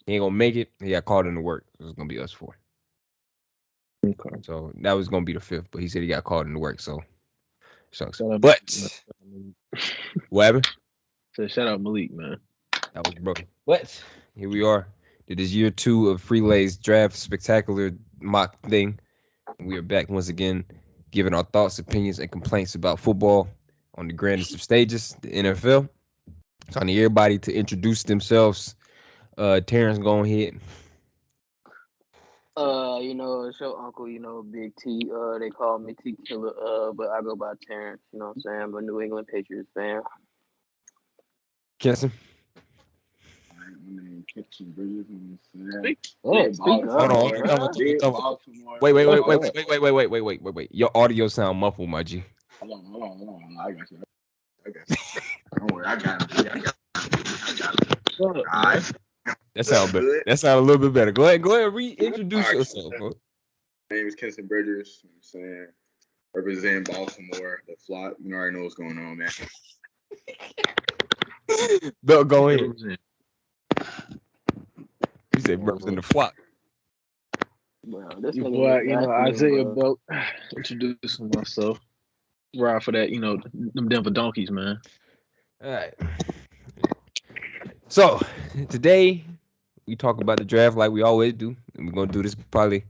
He ain't gonna make it. He got called into work. It was gonna be us four. Okay. So that was gonna be the fifth, but he said he got called into work, so sucks. Shout out, But what happened? shout out Malik, man. That was broken. But here we are. It is year 2 of Freelay's draft spectacular mock thing. We are back once again, giving our thoughts, opinions, and complaints about football on the grandest of stages, the NFL. So I need everybody to introduce themselves. Terrance, go ahead. It's your uncle, Big T. They call me Tkilla, but I go by Terrance, you know what I'm saying? I'm a New England Patriots fan. Kinson. My name Kinson Bridges. Speak Hold up, on. bruh. Baltimore. Wait. Your audio sound muffled, my G. Hold on. I got you. Don't worry, I got it. All right. That sounds better. That sounds a little bit better. Go ahead, reintroduce yourself, bro. My name is Kinson Bridges. I'm saying, representing Baltimore, the flock. You already know what's going on, man. Belk, go ahead. You said representing the flock. Well, this Your nigga boy, Isaiah Belk. Introducing myself. Ride for that, them Denver donkeys, man. All right. So today we talk about the draft like we always do, and we're gonna do this probably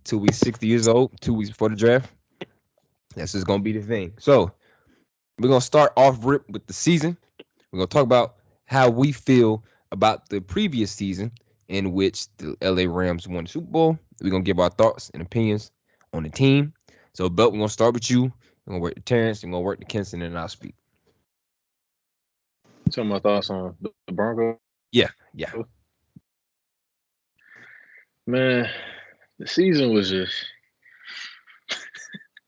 till we 60 years old, 2 weeks before the draft. That's just gonna be the thing. So we're gonna start off rip with the season. We're gonna talk about how we feel about the previous season in which the LA Rams won the Super Bowl. We're gonna give our thoughts and opinions on the team. So Belk, we're gonna start with you. We're gonna work to Terrance, we're gonna work to Kinson, and I'll speak. Tell my thoughts on the Broncos. Yeah. Man, the season was it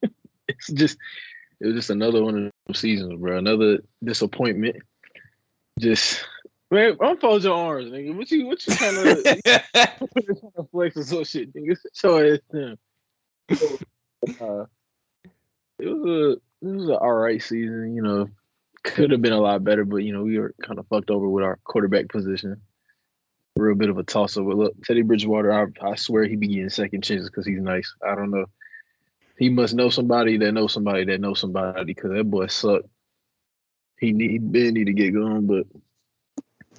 was just another one of those seasons, bro. Another disappointment. Just man, unfold your arms, nigga. What you kind of flex or some shit, nigga? Show it them. It was an all right season, Could have been a lot better, but we were kind of fucked over with our quarterback position. Real bit of a toss up. Look, Teddy Bridgewater, I swear he be getting second chances because he's nice. I don't know. He must know somebody that knows somebody that knows somebody because that boy sucked. He need to get going, but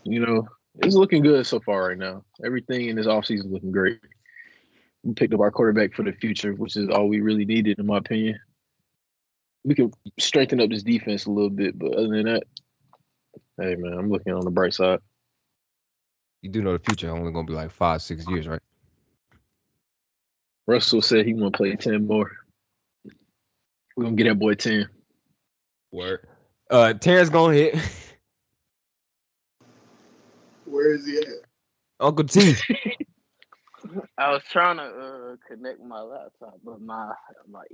it's looking good so far right now. Everything in this offseason is looking great. We picked up our quarterback for the future, which is all we really needed, in my opinion. We can strengthen up this defense a little bit, but other than that, hey man, I'm looking on the bright side. You do know the future only gonna be like 5-6 years, right? Russell said he want to play 10 more. We're gonna get that boy 10. Word. Terrance, go ahead. Where is he at? Uncle T. I was trying to connect my laptop, but my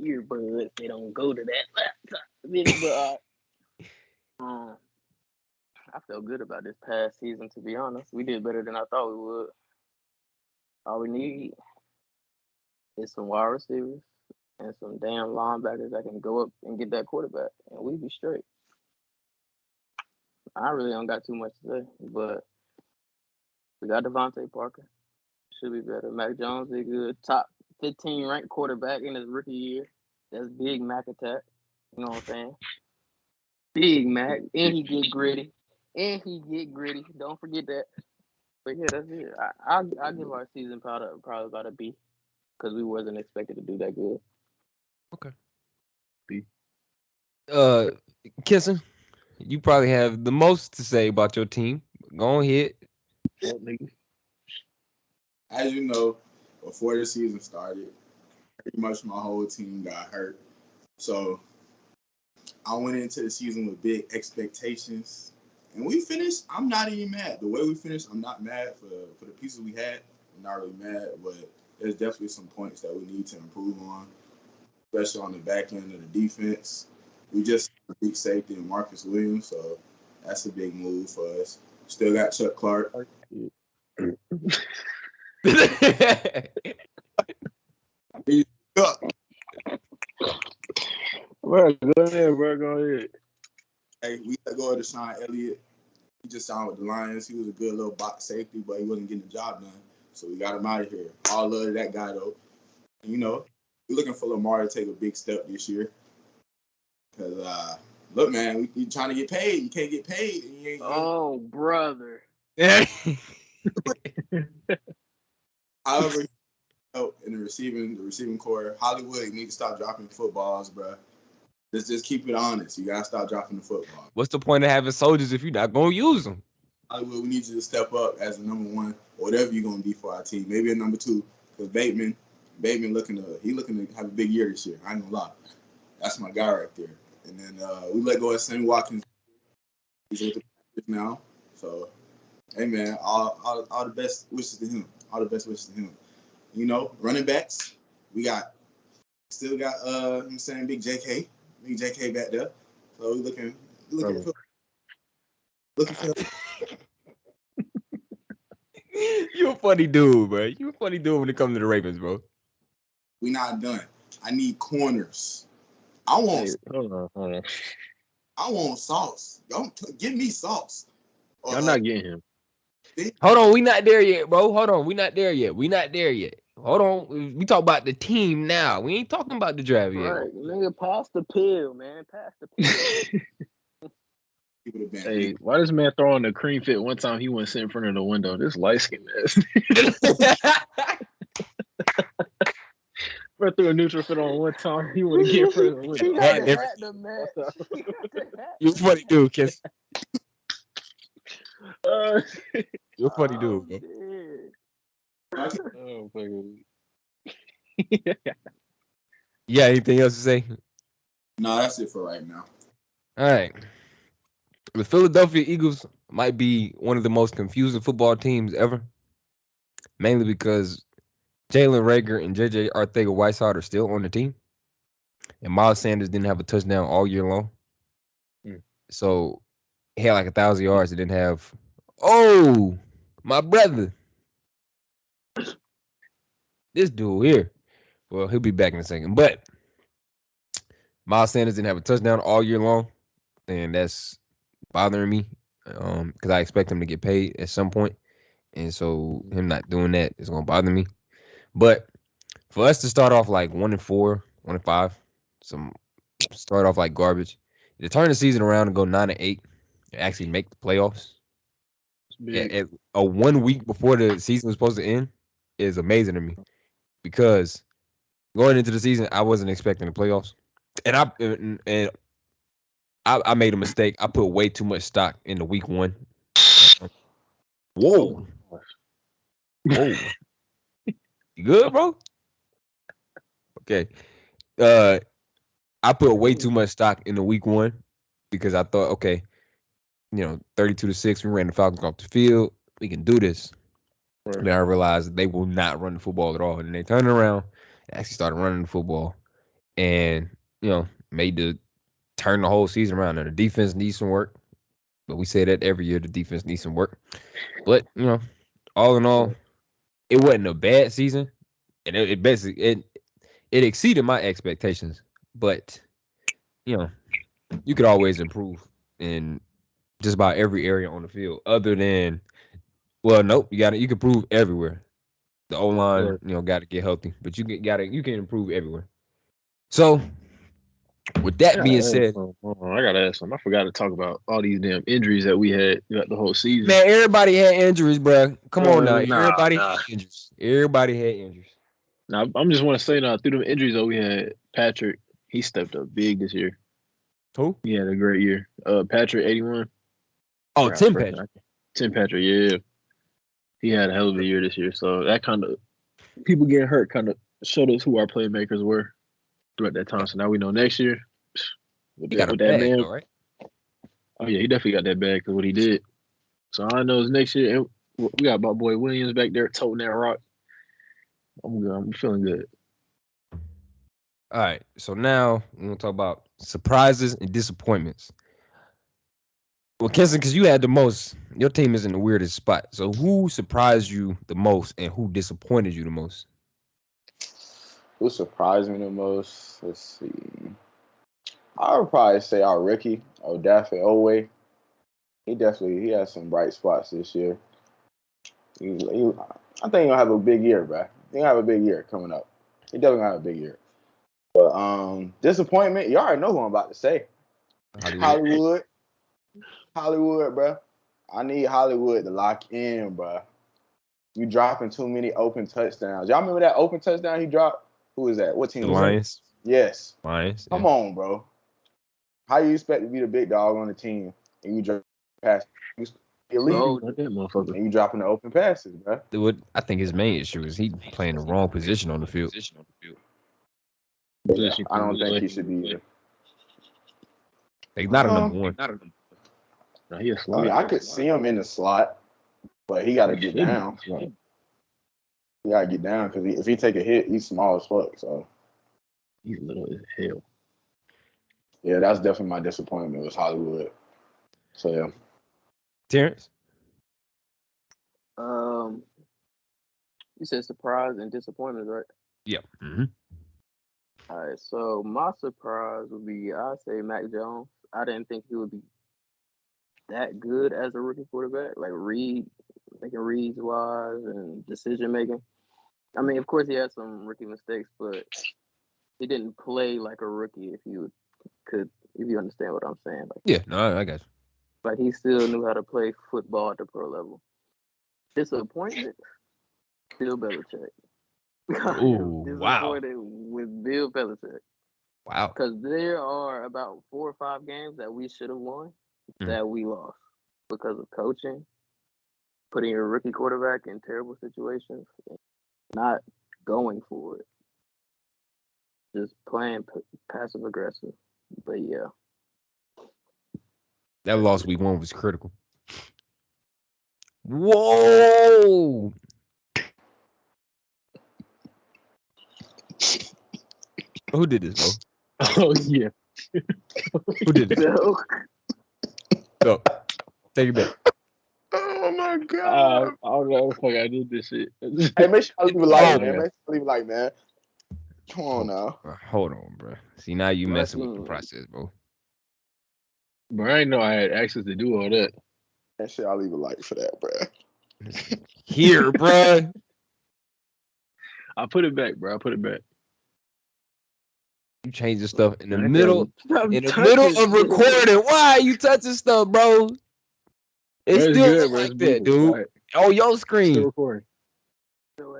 earbuds, they don't go to that laptop. But I feel good about this past season, to be honest. We did better than I thought we would. All we need is some wide receivers and some damn linebackers that can go up and get that quarterback, and we be straight. I really don't got too much to say, but we got Devontae Parker. Should be better. Mac Jones is good. Top 15 ranked quarterback in his rookie year. That's Big Mac attack. You know what I'm saying? Big Mac. And he get gritty. Don't forget that. But yeah, that's it. I'll give our season probably about a B because we wasn't expected to do that good. Okay. B. Kinson, you probably have the most to say about your team. Go ahead. As you know, before the season started, pretty much my whole team got hurt. So I went into the season with big expectations. And we finished, I'm not even mad. The way we finished, I'm not mad for the pieces we had. I'm not really mad, but there's definitely some points that we need to improve on, especially on the back end of the defense. We just big safety and Marcus Williams, so that's a big move for us. Still got Chuck Clark. Bro, go ahead. Hey, we let go of Deshaun Elliott. He just signed with the Lions. He was a good little box safety, but he wasn't getting the job done. So we got him out of here. All love to that guy, though. And, you know, we're looking for Lamar to take a big step this year. Because, look, man, we trying to get paid. You can't get paid. And you ain't, Oh, brother. However, in the receiving core, Hollywood need to stop dropping footballs, bro. Let's just keep it honest. You got to stop dropping the football. What's the point of having soldiers if you're not going to use them? Hollywood, we need you to step up as a number one, or whatever you're going to be for our team. Maybe a number two, because Bateman looking to have a big year this year. I ain't going to lie. That's my guy right there. And then we let go of Sammy Watkins. He's with the Packers now. So, hey, man, all the best wishes to him. All the best wishes to him. You know, running backs, still got I'm saying Big JK back there. So we looking for You a funny dude, bro. You a funny dude when it comes to the Ravens, bro. We not done. I need corners. I want sauce. Don't give me sauce. Y'all not getting him. Hold on, we not there yet, bro. Hold on, we not there yet. Hold on, we talk about the team now. We ain't talking about the draft yet. Right, nigga, pass the pill, man. Pass the pill. Hey, why this man throwing the cream fit one time he went sit in front of the window? This light skin ass. Bro threw a neutral fit on one time. He want to get in front of the window. He got the match. You funny dude, Kiss. You're a funny dude, bro. Oh my God. Yeah, anything else to say? No, that's it for right now. All right. The Philadelphia Eagles might be one of the most confusing football teams ever, mainly because Jalen Reagor and J.J. Arcega-Whiteside are still on the team, and Miles Sanders didn't have a touchdown all year long. So he had like 1,000 yards. He didn't have. Oh, my brother, this dude here. Well, he'll be back in a second, but Miles Sanders didn't have a touchdown all year long, and that's bothering me because I expect him to get paid at some point, and so him not doing that is gonna bother me. But for us to start off like 1-4, 1-5, start off like garbage, to turn the season around and go 9-8, and actually make the playoffs at a 1 week before the season was supposed to end is amazing to me, because going into the season I wasn't expecting the playoffs, and I made a mistake. I put way too much stock into week 1. Whoa. You good, bro? Okay. I put way too much stock into week 1 because I thought, okay, 32-6, we ran the Falcons off the field. We can do this. Right. Then I realized they will not run the football at all. And they turned around and actually started running the football and, turn the whole season around. Now, the defense needs some work, but we say that every year, the defense needs some work. But, all in all, it wasn't a bad season, and it basically it exceeded my expectations. But, you could always improve in just about every area on the field other than, well, nope, you can improve everywhere. The O-line, got to get healthy, but you can improve everywhere. So, with that being said, I gotta ask him. I forgot to talk about all these damn injuries that we had throughout the whole season. Man, everybody had injuries, bro. Come on now, everybody had injuries. Everybody had injuries. Now, I'm just want to say now, through them injuries that we had, Patrick, he stepped up big this year. Who? He had a great year. Patrick, 81. Oh, Tim Patrick. Tim Patrick, yeah. He had a hell of a year this year. So that kind of people getting hurt kind of showed us who our playmakers were throughout that time. So now we know next year. He got a bag, though, right? Oh yeah, he definitely got that bag because what he did. So all I know is next year, and we got my boy Williams back there toting that rock. I'm good. I'm feeling good. All right. So now we're gonna talk about surprises and disappointments. Well, Kinson, because you had the most, your team is in the weirdest spot. So who surprised you the most and who disappointed you the most? Who surprised me the most? Let's see. I would probably say our rookie, Odafe Owe. He has some bright spots this year. I think he'll have a big year, bro. He'll have a big year coming up. He definitely gonna have a big year. But disappointment, you already know who I'm about to say. Hollywood, bro. I need Hollywood to lock in, bro. You dropping too many open touchdowns. Y'all remember that open touchdown he dropped? Who was that? What team The was Lions. that? Yes. Lions. Come on, bro. How you expect to be the big dog on the team and you drop pass? Elite, and you dropping the open passes, bro. I think his main issue is he playing the wrong position on the field. Yeah, I don't think he should be either. He's not a number one. No, he a slot. I mean, I could see him in the slot, but he got to get down. He got to get down because if he take a hit, he's small as fuck. So he's little as hell. Yeah, that's definitely my disappointment was Hollywood. So yeah. Terrance? You said surprise and disappointment, right? Yeah. Mm-hmm. All right, so my surprise would be, I'd say Mac Jones. I didn't think he would be that good as a rookie quarterback, like making reads wise and decision making. I mean, of course, he had some rookie mistakes, but he didn't play like a rookie. If you understand what I'm saying, like, yeah, no, I got you. Like he still knew how to play football at the pro level. Disappointment, Bill Belichick. Ooh, wow. Disappointed with Bill Belichick. Wow. Because there are about 4 or 5 games that we should have won that we lost because of coaching, putting a rookie quarterback in terrible situations, not going for it, just playing passive aggressive. But yeah, that loss week 1 was critical. Whoa! Who did this, bro? Oh yeah. Who did this? No. Take it back. Oh my god! I don't know if I did this shit. Hey, make sure I leave a like, man. Make sure I leave a like, man. Come on now. Hold on, bro. See, now you messing with the process, bro. Bro, I didn't know I had access to do all that. That shit, I'll leave a like for that, bro. Here, bro. I'll put it back, bro. I'll put it back. You change the stuff in the middle of recording. Why are you touching stuff, bro? It's still good, like that, dude. Right. Oh, your screen. Still recording.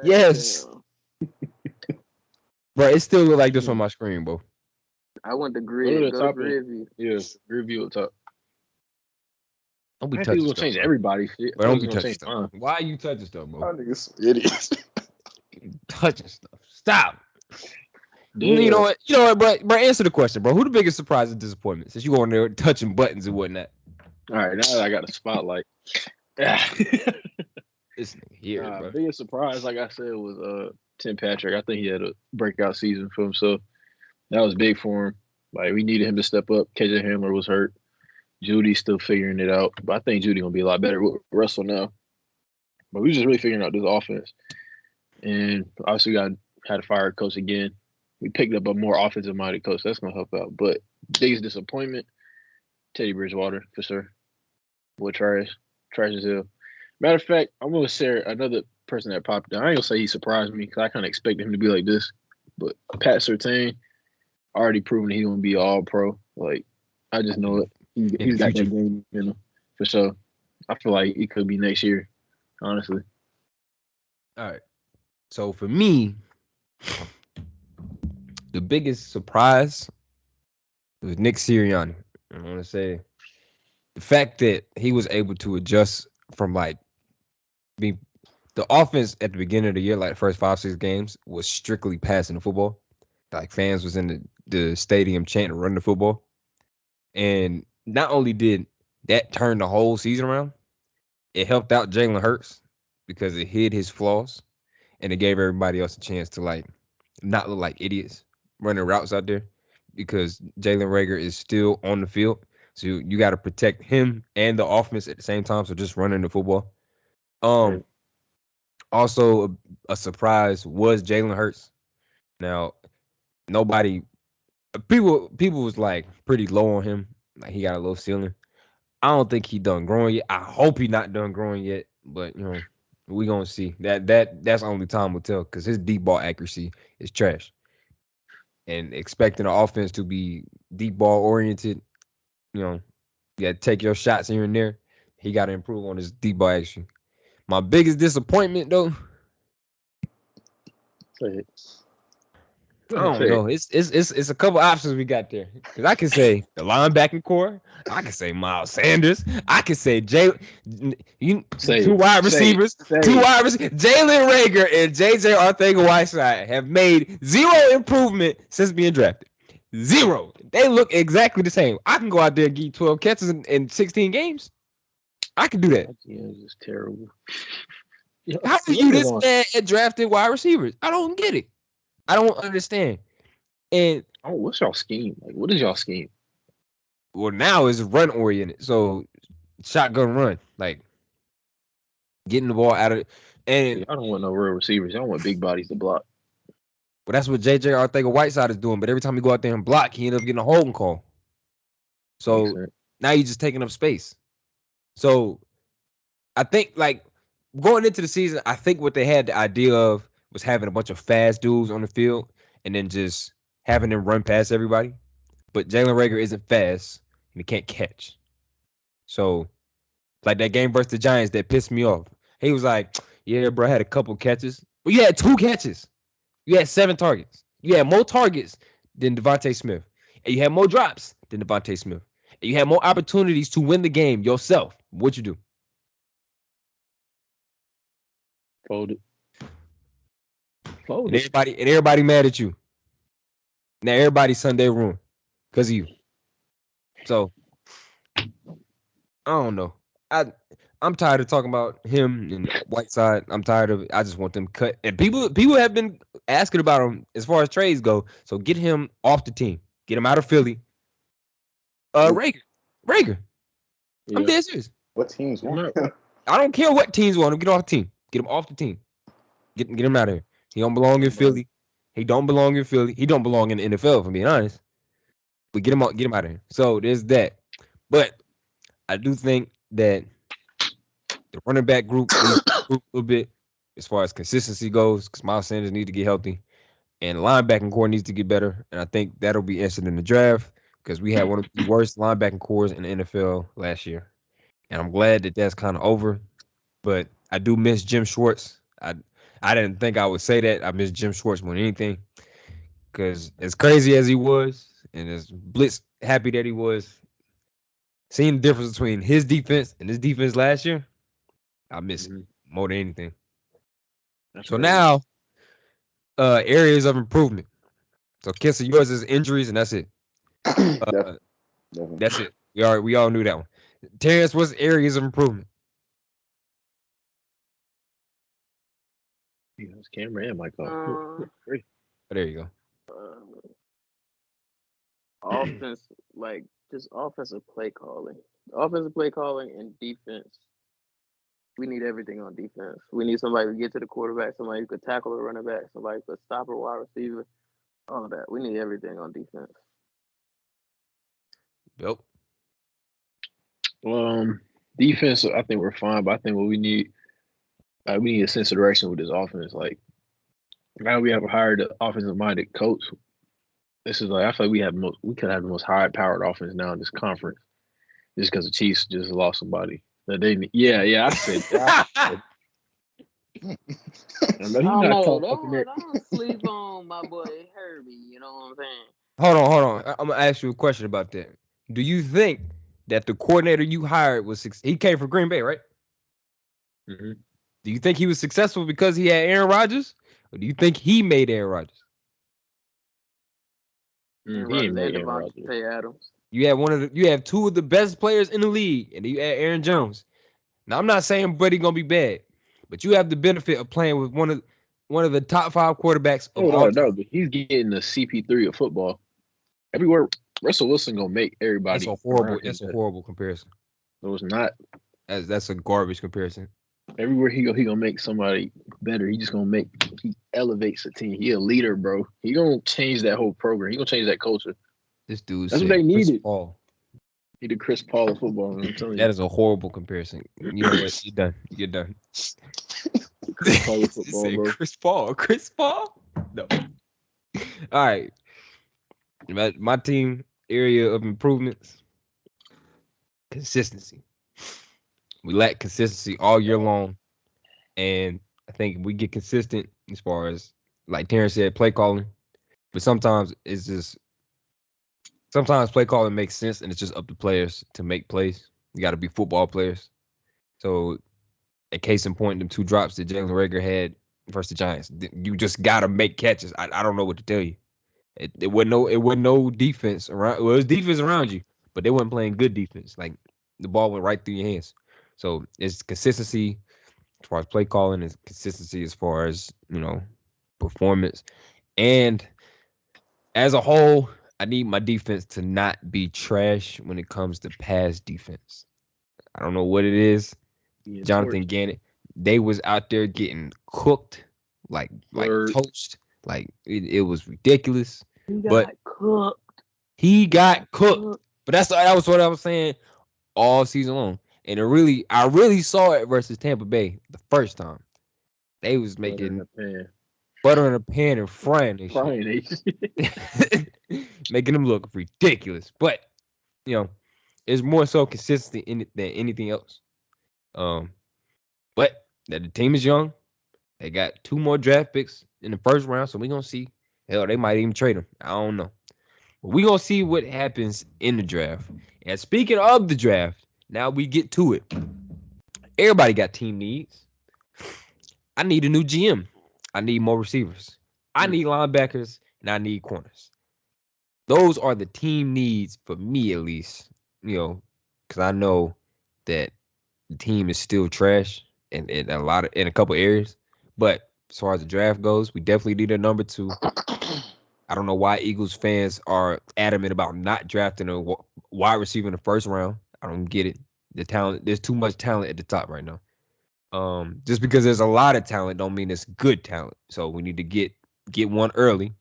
Yes. Bro, it still look like this on my screen, bro. I want the grid. Go to grid view. Yes, grid view up top. Don't be touching stuff. Change everybody's shit. But don't be touching stuff. Why are you touching stuff, bro? I niggas idiots. Touching stuff. Stop. Yeah. You know what, bro? Answer the question, bro. Who the biggest surprise and disappointment since you going there touching buttons and whatnot? All right, now that I got a spotlight. This nigga here, bro. Biggest surprise, like I said, was Tim Patrick. I think he had a breakout season for himself. That was big for him. Like, we needed him to step up. KJ Hamler was hurt. Judy's still figuring it out. But I think Judy going to be a lot better with Russell now. But we just really figuring out this offense. And obviously we had to fire a coach again. We picked up a more offensive-minded coach. That's going to help out. But biggest disappointment, Teddy Bridgewater, for sure. Boy, trash as hell. Matter of fact, I'm going to share another person that popped down. I ain't going to say he surprised me because I kind of expected him to be like this. But Pat Surtain, already proven he's going to be all-pro. Like, I just know it. He's got that game, for sure. I feel like it could be next year, honestly. All right. So, for me, the biggest surprise was Nick Sirianni. I want to say the fact that he was able to adjust from like being the offense at the beginning of the year, like the first 5-6 games, was strictly passing the football. Like fans was in the stadium chanting, "Run the football," and not only did that turn the whole season around, it helped out Jalen Hurts because it hid his flaws, and it gave everybody else a chance to like not look like idiots running routes out there because Jalen Reagor is still on the field. So you got to protect him and the offense at the same time. So just running the football. Also a surprise was Jalen Hurts. Now, people was like pretty low on him. Like he got a low ceiling. I don't think he done growing yet. I hope he not done growing yet, but we gonna see. That's only time will tell because his deep ball accuracy is trash. And expecting the offense to be deep ball oriented, you gotta take your shots here and there. He gotta improve on his deep ball action. My biggest disappointment though, Say it. I don't know. It's a couple options we got there. Cause I can say the linebacking core. I can say Miles Sanders. I can say two wide receivers. Jalen Reagor and JJ Arcega-Whiteside have made zero improvement since being drafted. Zero. They look exactly the same. I can go out there and get 12 catches in 16 games. I can do that. Yeah, it's just terrible. How are you this bad at drafting wide receivers? I don't get it. I don't understand. And what's y'all scheme? Like, what is y'all scheme? Well, now it's run oriented. So shotgun run, like getting the ball out of it. And I don't want no real receivers. I don't want big bodies to block. Well, that's what JJ Arcega-Whiteside is doing. But every time he go out there and block, he end up getting a holding call. So now you're just taking up space. So I think like going into the season, I think what they had the idea of was having a bunch of fast dudes on the field and then just having them run past everybody. But Jalen Reagor isn't fast and he can't catch. So like that game versus the Giants that pissed me off. He was like, yeah, bro, I had a couple catches. But you had 2 catches. You had 7 targets. You had more targets than Devontae Smith. And you had more drops than Devontae Smith. And you had more opportunities to win the game yourself. What'd you do? Folded. And everybody mad at you. Now everybody's Sunday ruined because of you. So I don't know. I'm tired of talking about him and Whiteside. I'm tired of it. I just want them cut. And people have been asking about him as far as trades go. So get him off the team. Get him out of Philly. Reagor. Yeah. I'm dead serious. What teams want him? I don't care what teams want him. Get off the team. Get him off the team. Get him out of here. He don't belong in Philly. He don't belong in Philly. He don't belong in the NFL, if I'm being honest. But get him out of here. So there's that. But I do think that the running back group needs to improve a little bit as far as consistency goes, because Miles Sanders needs to get healthy. And the linebacking core needs to get better. And I think that'll be answered in the draft because we had one of the worst linebacking cores in the NFL last year. And I'm glad that that's kind of over. But I do miss Jim Schwartz. I didn't think I would say that. I miss Jim Schwartz more than anything. Because as crazy as he was and as blitz happy that he was, seeing the difference between his defense and his defense last year, I miss it more than anything. So now, areas of improvement. So Kinson, yours is injuries, and that's it. Definitely. That's it. We all knew that one. Terrance, what's areas of improvement? It's camera and mic off. Oh, there you go. Offense, like just offensive play calling. Offensive play calling and defense. We need everything on defense. We need somebody to get to the quarterback, somebody who could tackle a running back, somebody who could stop a wide receiver, all of that. We need everything on defense. Belk. Defense, I think we're fine, but I think what we need a sense of direction with this offense. Like now we have a hired offensive-minded coach. This is like I feel like we could have the most high-powered offense now in this conference, just because the Chiefs just lost somebody. I said that. Don't sleep on my boy Herbie. You know what I'm saying? Hold on. I'm gonna ask you a question about that. Do you think that the coordinator you hired he came from Green Bay, right? Mm-hmm. Do you think he was successful because he had Aaron Rodgers, or do you think he made Aaron Rodgers? He made Aaron Rodgers. Adams. You have 2 of the best players in the league, and you add Aaron Jones. Now I'm not saying Brady gonna be bad, but you have the benefit of playing with one of the top 5 quarterbacks of all time. No, but he's getting the CP3 of football. Everywhere Russell Wilson gonna make everybody. That's a horrible comparison. No, it's not. That's a garbage comparison. Everywhere he gonna make somebody better. He elevates the team. He a leader, bro. He gonna change that whole program. He gonna change that culture. This dude. That's what they needed. He the Chris Paul of football. I'm telling That you. is a horrible comparison. You know what? You're done. You're done. Chris Paul of You football, said bro. Chris Paul. Chris Paul? No. All right. My team area of improvements. Consistency. We lack consistency all year long. And I think we get consistent as far as, like Terrance said, play calling. But sometimes play calling makes sense and it's just up to players to make plays. You got to be football players. So, a case in point, them 2 drops that Jalen Reagor had versus the Giants. You just got to make catches. I don't know what to tell you. It wasn't no defense around. Well, it was defense around you, but they weren't playing good defense. Like, the ball went right through your hands. So, it's consistency as far as play calling, and consistency as far as, performance. And as a whole, I need my defense to not be trash when it comes to pass defense. I don't know what it is. Yeah, Jonathan Gannon, they was out there getting cooked, like toast. Like it was ridiculous. But he got cooked. But that was what I was saying all season long. And I really saw it versus Tampa Bay the first time. They was making butter in a pan and frying this shit. Making them look ridiculous. But, it's more so consistent than anything else. But that the team is young. They got 2 more draft picks in the first round, so we're going to see. Hell, they might even trade them. I don't know. But we're going to see what happens in the draft. And speaking of the draft, now we get to it. Everybody got team needs. I need a new GM. I need more receivers. I need linebackers, and I need corners. Those are the team needs for me, at least. Because I know that the team is still trash in a couple areas. But as far as the draft goes, we definitely need a number 2. I don't know why Eagles fans are adamant about not drafting a wide receiver in the first round. I don't get it. The talent, there's too much talent at the top right now. Just because there's a lot of talent don't mean it's good talent. So we need to get one early,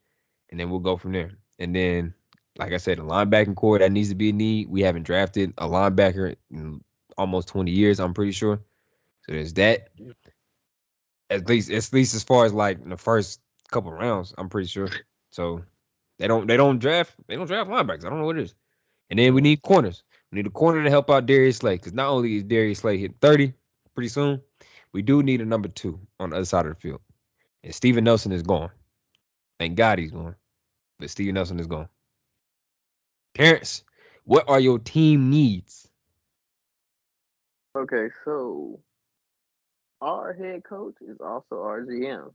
and then we'll go from there. And then, like I said, the linebacking core, that needs to be a need. We haven't drafted a linebacker in almost 20 years, I'm pretty sure. So there's that. At least as far as like in the first couple rounds, I'm pretty sure. So they don't draft linebackers. I don't know what it is. And then we need corners. We need a corner to help out Darius Slay, because not only is Darius Slay hitting 30 pretty soon, we do need a number 2 on the other side of the field. And Steven Nelson is gone. Thank God he's gone. But Steven Nelson is gone. Terrance, what are your team needs? Okay, so our head coach is also our GM.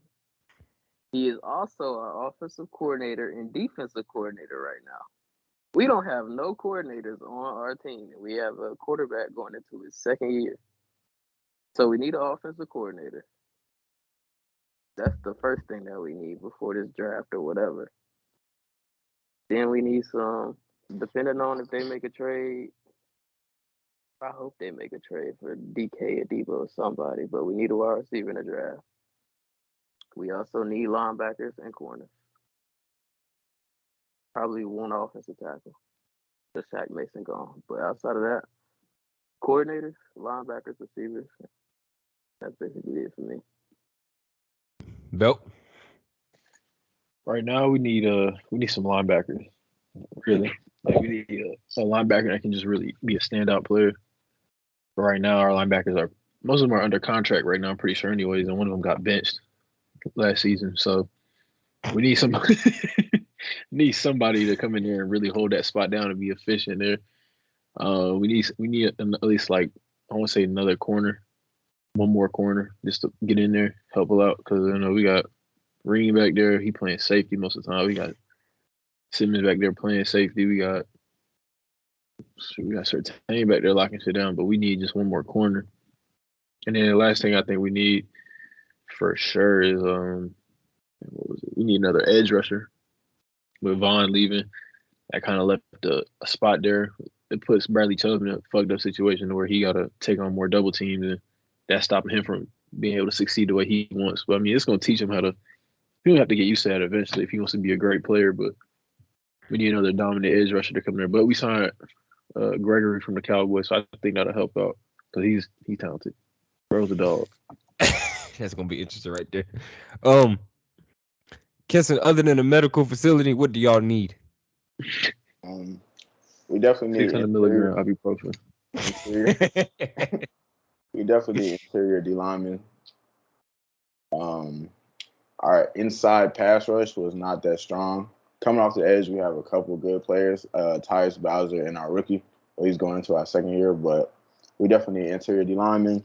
He is also our offensive coordinator and defensive coordinator right now. We don't have no coordinators on our team. We have a quarterback going into his 2nd year. So we need an offensive coordinator. That's the first thing that we need before this draft or whatever. Then we need some, depending on if they make a trade, I hope they make a trade for DK or Debo or somebody, but we need a wide receiver in the draft. We also need linebackers and corners. Probably one offensive tackle. The Shaq Mason gone. But outside of that, coordinators, linebackers, receivers, that's basically it for me. Belk? Right now, we need some linebackers. Really, like we need a linebacker that can just really be a standout player. But right now, our linebackers most of them are under contract right now. I'm pretty sure, anyways, and one of them got benched last season. So we need somebody to come in there and really hold that spot down and be efficient there. We need at least, like, I want to say another corner, one more corner, just to get in there, help out, because we got Ring back there. He playing safety most of the time. We got Simmons back there playing safety. We got Surtain back there locking shit down, but we need just one more corner. And then the last thing I think we need for sure is what was it? We need another edge rusher. With Vaughn leaving, that kind of left a spot there. It puts Bradley Chubb in a fucked up situation where he got to take on more double teams, and that's stopping him from being able to succeed the way he wants. But I mean, it's going to teach him how to. He'll have to get used to that eventually if he wants to be a great player. But we need another dominant edge rusher to come there. But we signed Gregory from the Cowboys, so I think that'll help out because he's talented. Bro's a dog. That's gonna be interesting right there. Kinson, other than a medical facility, what do y'all need? We definitely need 600 milligram ibuprofen. We definitely need interior D linemen. Our inside pass rush was not that strong. Coming off the edge, we have a couple good players, Tyus Bowser and our rookie. Well, he's going into our second year, but we definitely need interior D linemen.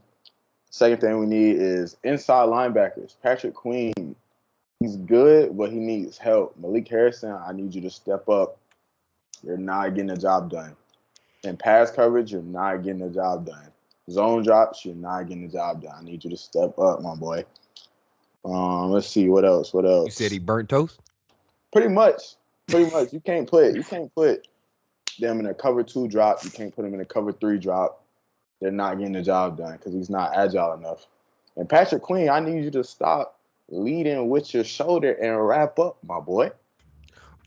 Second thing we need is inside linebackers. Patrick Queen, he's good, but he needs help. Malik Harrison, I need you to step up. You're not getting the job done. In pass coverage, you're not getting the job done. Zone drops, you're not getting the job done. I need you to step up, my boy. Let's see what else. You said he burnt toast? Pretty much. You can't put them in a cover 2 drop. You can't put them in a cover 3 drop. They're not getting the job done because he's not agile enough. And Patrick Queen, I need you to stop leading with your shoulder and wrap up, my boy.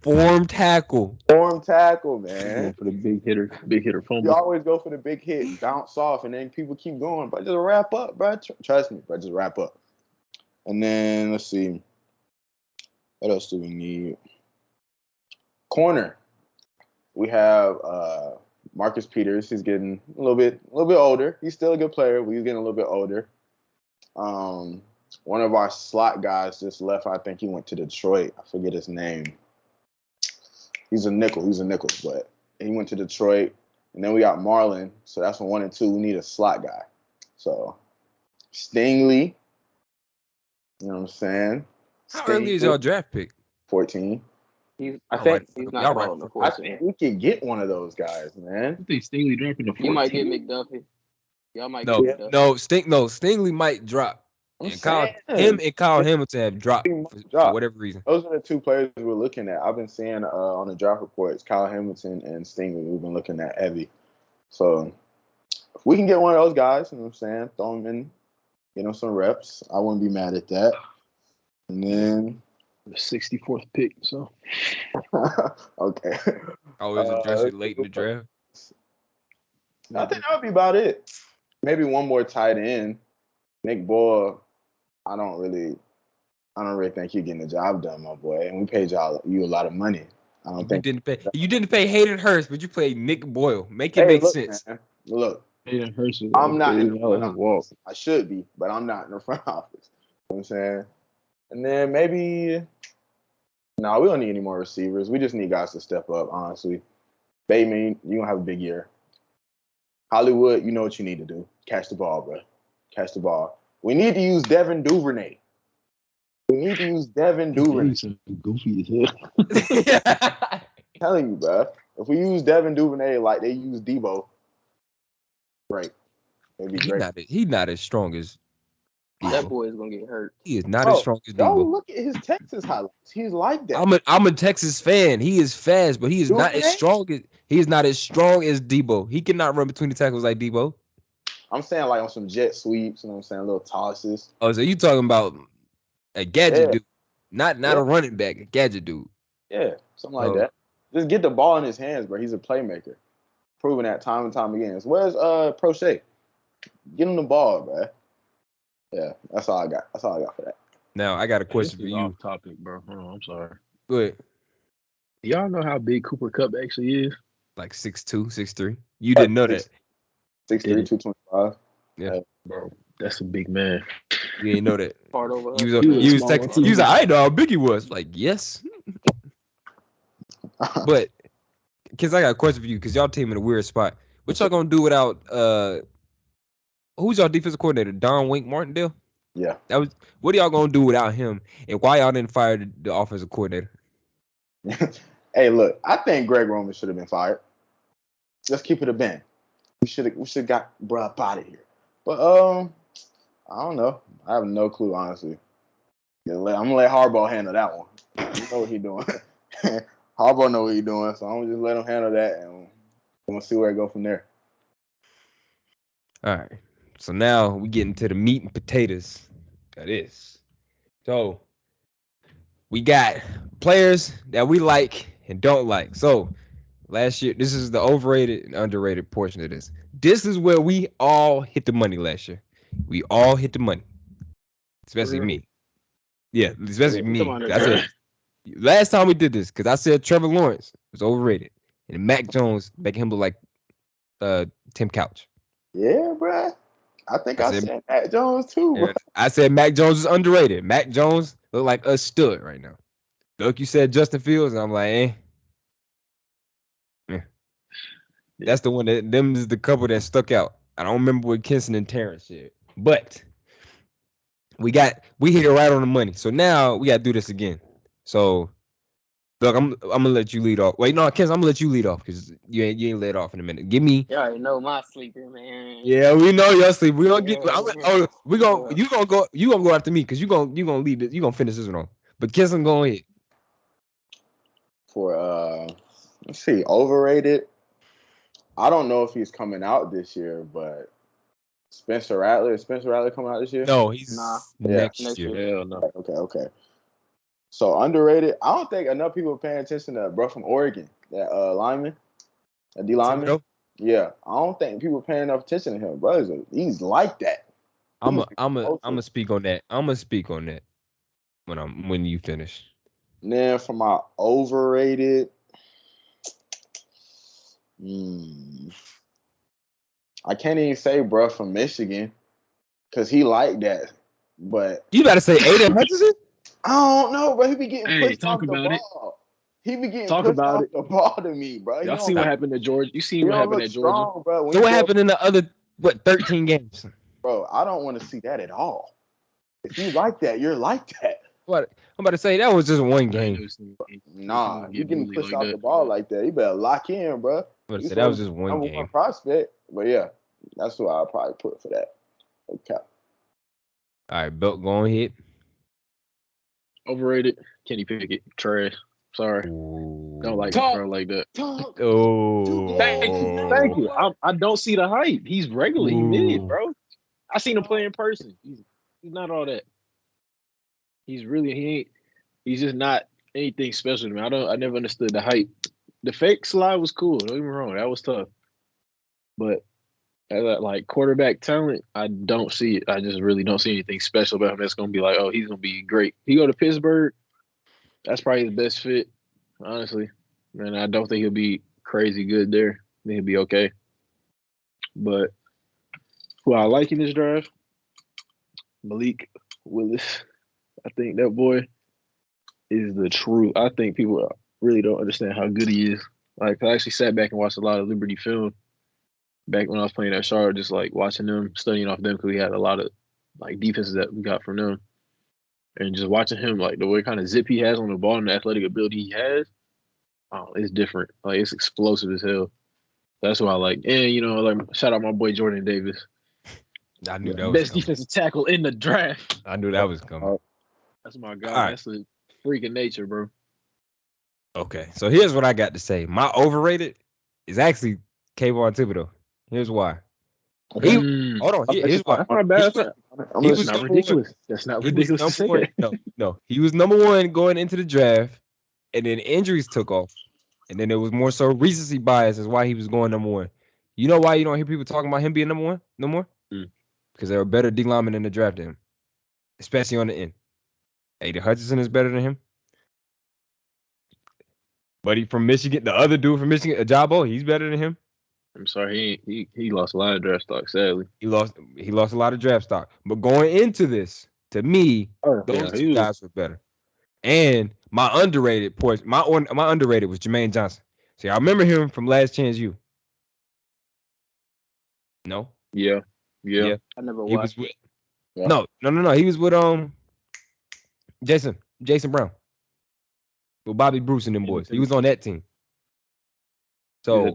Form tackle, man. For the big hitter fumble. You always go for the big hit, bounce off, and then people keep going. But just wrap up, bro. Trust me, bro. Just wrap up. And then let's see. What else do we need? Corner. We have Marcus Peters. He's getting a little bit older. He's still a good player, but he's getting a little bit older. One of our slot guys just left. I think he went to Detroit. I forget his name. He's a nickel, but he went to Detroit. And then we got Marlon. So that's 1 and 2. We need a slot guy. So Stingley. You know what I'm saying? How early is y'all draft pick? 14. I think he's not falling the 14. I think we can get one of those guys, man. I think Stingley dropping the 14. You might get McDuffie. Y'all might get McDuffie. Stingley might drop. And Kyle Hamilton have dropped for whatever reason. Those are the 2 players we're looking at. I've been seeing on the draft reports, Kyle Hamilton and Stingley. We've been looking at heavy. So if we can get one of those guys, you know what I'm saying, throw them in, get them some reps. I wouldn't be mad at that. And then the 64th pick. So okay. Always address it late in the draft. I think that would be about it. Maybe one more tight end. Nick Boyle. I don't really think you're getting the job done, my boy. And we paid you a lot of money. I don't think you didn't pay Hayden Hurst, but you played Nick Boyle. Make it make sense. Man, look, Hayden Hurst. I'm not in the front office. I should be, but I'm not in the front office. You know what I'm saying? And then maybe we don't need any more receivers. We just need guys to step up, honestly. Bateman, you're gonna have a big year. Hollywood, you know what you need to do. Catch the ball, bro. Catch the ball. We need to use Devin Duvernay. He's goofy as hell. I'm telling you, bro. If we use Devin Duvernay like they use Debo, great. It'd be great. He's not as strong as Debo. That boy is gonna get hurt. He is not as strong as Debo. Don't look at his Texas highlights. He's like that. I'm a Texas fan. He is fast, but he is not as strong as Debo. He cannot run between the tackles like Debo. I'm saying like on some jet sweeps, you know what I'm saying, little tosses. Oh, so you talking about a gadget dude, not a running back, a gadget dude. Yeah, something like that. Just get the ball in his hands, bro. He's a playmaker. Proving that time and time again. So where's Prochet? Get him the ball, bro. Yeah, that's all I got. That's all I got for that. Now I got a question for you. Off topic, bro. Hold on, I'm sorry. Go ahead. Y'all know how big Cooper Kupp actually is? Like 6'2", 6'3". You didn't know that. 6'3", 225. Yeah, bro, that's a big man. You didn't know that. Part over. You was like, I know how big he was. Like, yes. But, because I got a question for you, because y'all team in a weird spot. What y'all gonna do without who's y'all defensive coordinator? Don Wink Martindale? Yeah. What are y'all gonna do without him? And why y'all didn't fire the offensive coordinator? Hey, look, I think Greg Roman should have been fired. Let's keep it a band. We should got bro up out of here. But I don't know. I have no clue, honestly. I'm gonna let Harbaugh handle that one. You know what he's doing. Harbaugh know what he's doing, so I'm gonna just let him handle that, and we'll see where it go from there. All right. So now we get into the meat and potatoes of this. So we got players that we like and don't like. So last year, this is the overrated and underrated portion of this. This is where we all hit the money last year. We all hit the money, especially me. Yeah, especially me. Come on, I said last time we did this because I said Trevor Lawrence was overrated and Mac Jones making him look like Tim Couch. Yeah, bro. I think I said said Matt Jones too, bro. I said Mac Jones is underrated. Mac Jones look like a stud right now. Look, you said Justin Fields, and I'm like, That's the one that them is the couple that stuck out. I don't remember what Kinson and Terrance said, but we hit it right on the money. So now we gotta do this again. So look, I'm gonna let you lead off. Wait, no, Kinson, I'm gonna let you lead off because you ain't led off in a minute. Give me. You already know my sleeper, man. Yeah, we know your sleep. We gonna get. You gonna go after me because you gonna lead this. You gonna finish this one off. But Kinson, go ahead. For let's see, overrated. I don't know if he's coming out this year, but Spencer Rattler. Is Spencer Rattler coming out this year? No, he's next year. Hell no. Okay. So underrated. I don't think enough people are paying attention to bro from Oregon, that lineman, that D lineman. Yeah, I don't think people are paying enough attention to him, bro. He's like that. I'm gonna speak on that. I'm gonna speak on that when you finish. And then for my overrated, I can't even say bro from Michigan because he like that. But you gotta say Aiden Hutchinson. I don't know, bro. He be getting pushed off the ball. He be getting pushed off the ball to me, bro. Y'all see what happened to Georgia? You see what happened at Georgia? Strong, bro. So what happened in the other 13 games? Bro, I don't want to see that at all. If you like that, you're like that. What I'm about to say, that was just one game. Nah, you getting pushed off the ball like that. You better lock in, bro. I'm about to say that was just one game. One prospect, but yeah, that's what I'll probably put for that. Okay. All right, Belk, go ahead. Overrated. Kenny Pickett. Trash. Sorry. Ooh. Don't like a girl like that. Oh. Thank you. I don't see the hype. He's regular. He mid, bro. I seen him play in person. He's not all that. He's just not anything special to me. I never understood the hype. The fake slide was cool. Don't get me wrong. That was tough. But as like quarterback talent, I don't see it. I just really don't see anything special about him that's gonna be like, oh, he's gonna be great. He go to Pittsburgh, that's probably his best fit, honestly. And I don't think he'll be crazy good there. I think he'll be okay. But who I like in this draft, Malik Willis. I think that boy is the truth. I think people really don't understand how good he is. Like, I actually sat back and watched a lot of Liberty film back when I was playing at Charlotte, just like watching them, studying off them because we had a lot of like defenses that we got from them. And just watching him, like the way kind of zip he has on the ball and the athletic ability he has, it's different. Like, it's explosive as hell. That's what I like. And, like, shout out my boy Jordan Davis. I knew that was best defensive tackle in the draft. I knew that was coming. That's my guy. Right. That's a freak of nature, bro. Okay, so here's what I got to say. My overrated is actually Kayvon Thibodeau. Here's why. Hold on. Here's why. That's not bad. That's not ridiculous. That's not ridiculous to say. No. He was number one going into the draft, and then injuries took off. And then there was more so recency bias is why he was going number one. You know why you don't hear people talking about him being number one no more? Because there were better D linemen in the draft than him, especially on the end. Aiden Hutchinson is better than him. Buddy from Michigan, the other dude from Michigan, Ajabo, he's better than him. I'm sorry, he lost a lot of draft stock, sadly. He lost a lot of draft stock. But going into this, to me, those two guys were better. And my underrated portion, my underrated was Jermaine Johnson. See, I remember him from Last Chance U. No? Yeah. I never watched. He was with, No. He was with Jason Brown. With Bobby Bruce and them boys. He was on that team. So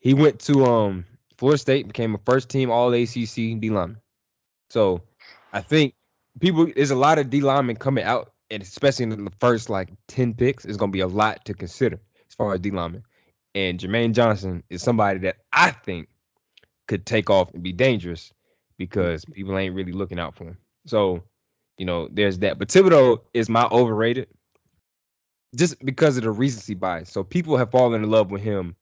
he went to Florida State, became a first team all ACC D lineman. So I think there's a lot of D linemen coming out, and especially in the first like 10 picks, it's gonna be a lot to consider as far as D linemen. And Jermaine Johnson is somebody that I think could take off and be dangerous because people ain't really looking out for him. So, there's that. But Thibodeau is my overrated just because of the recency bias. So people have fallen in love with him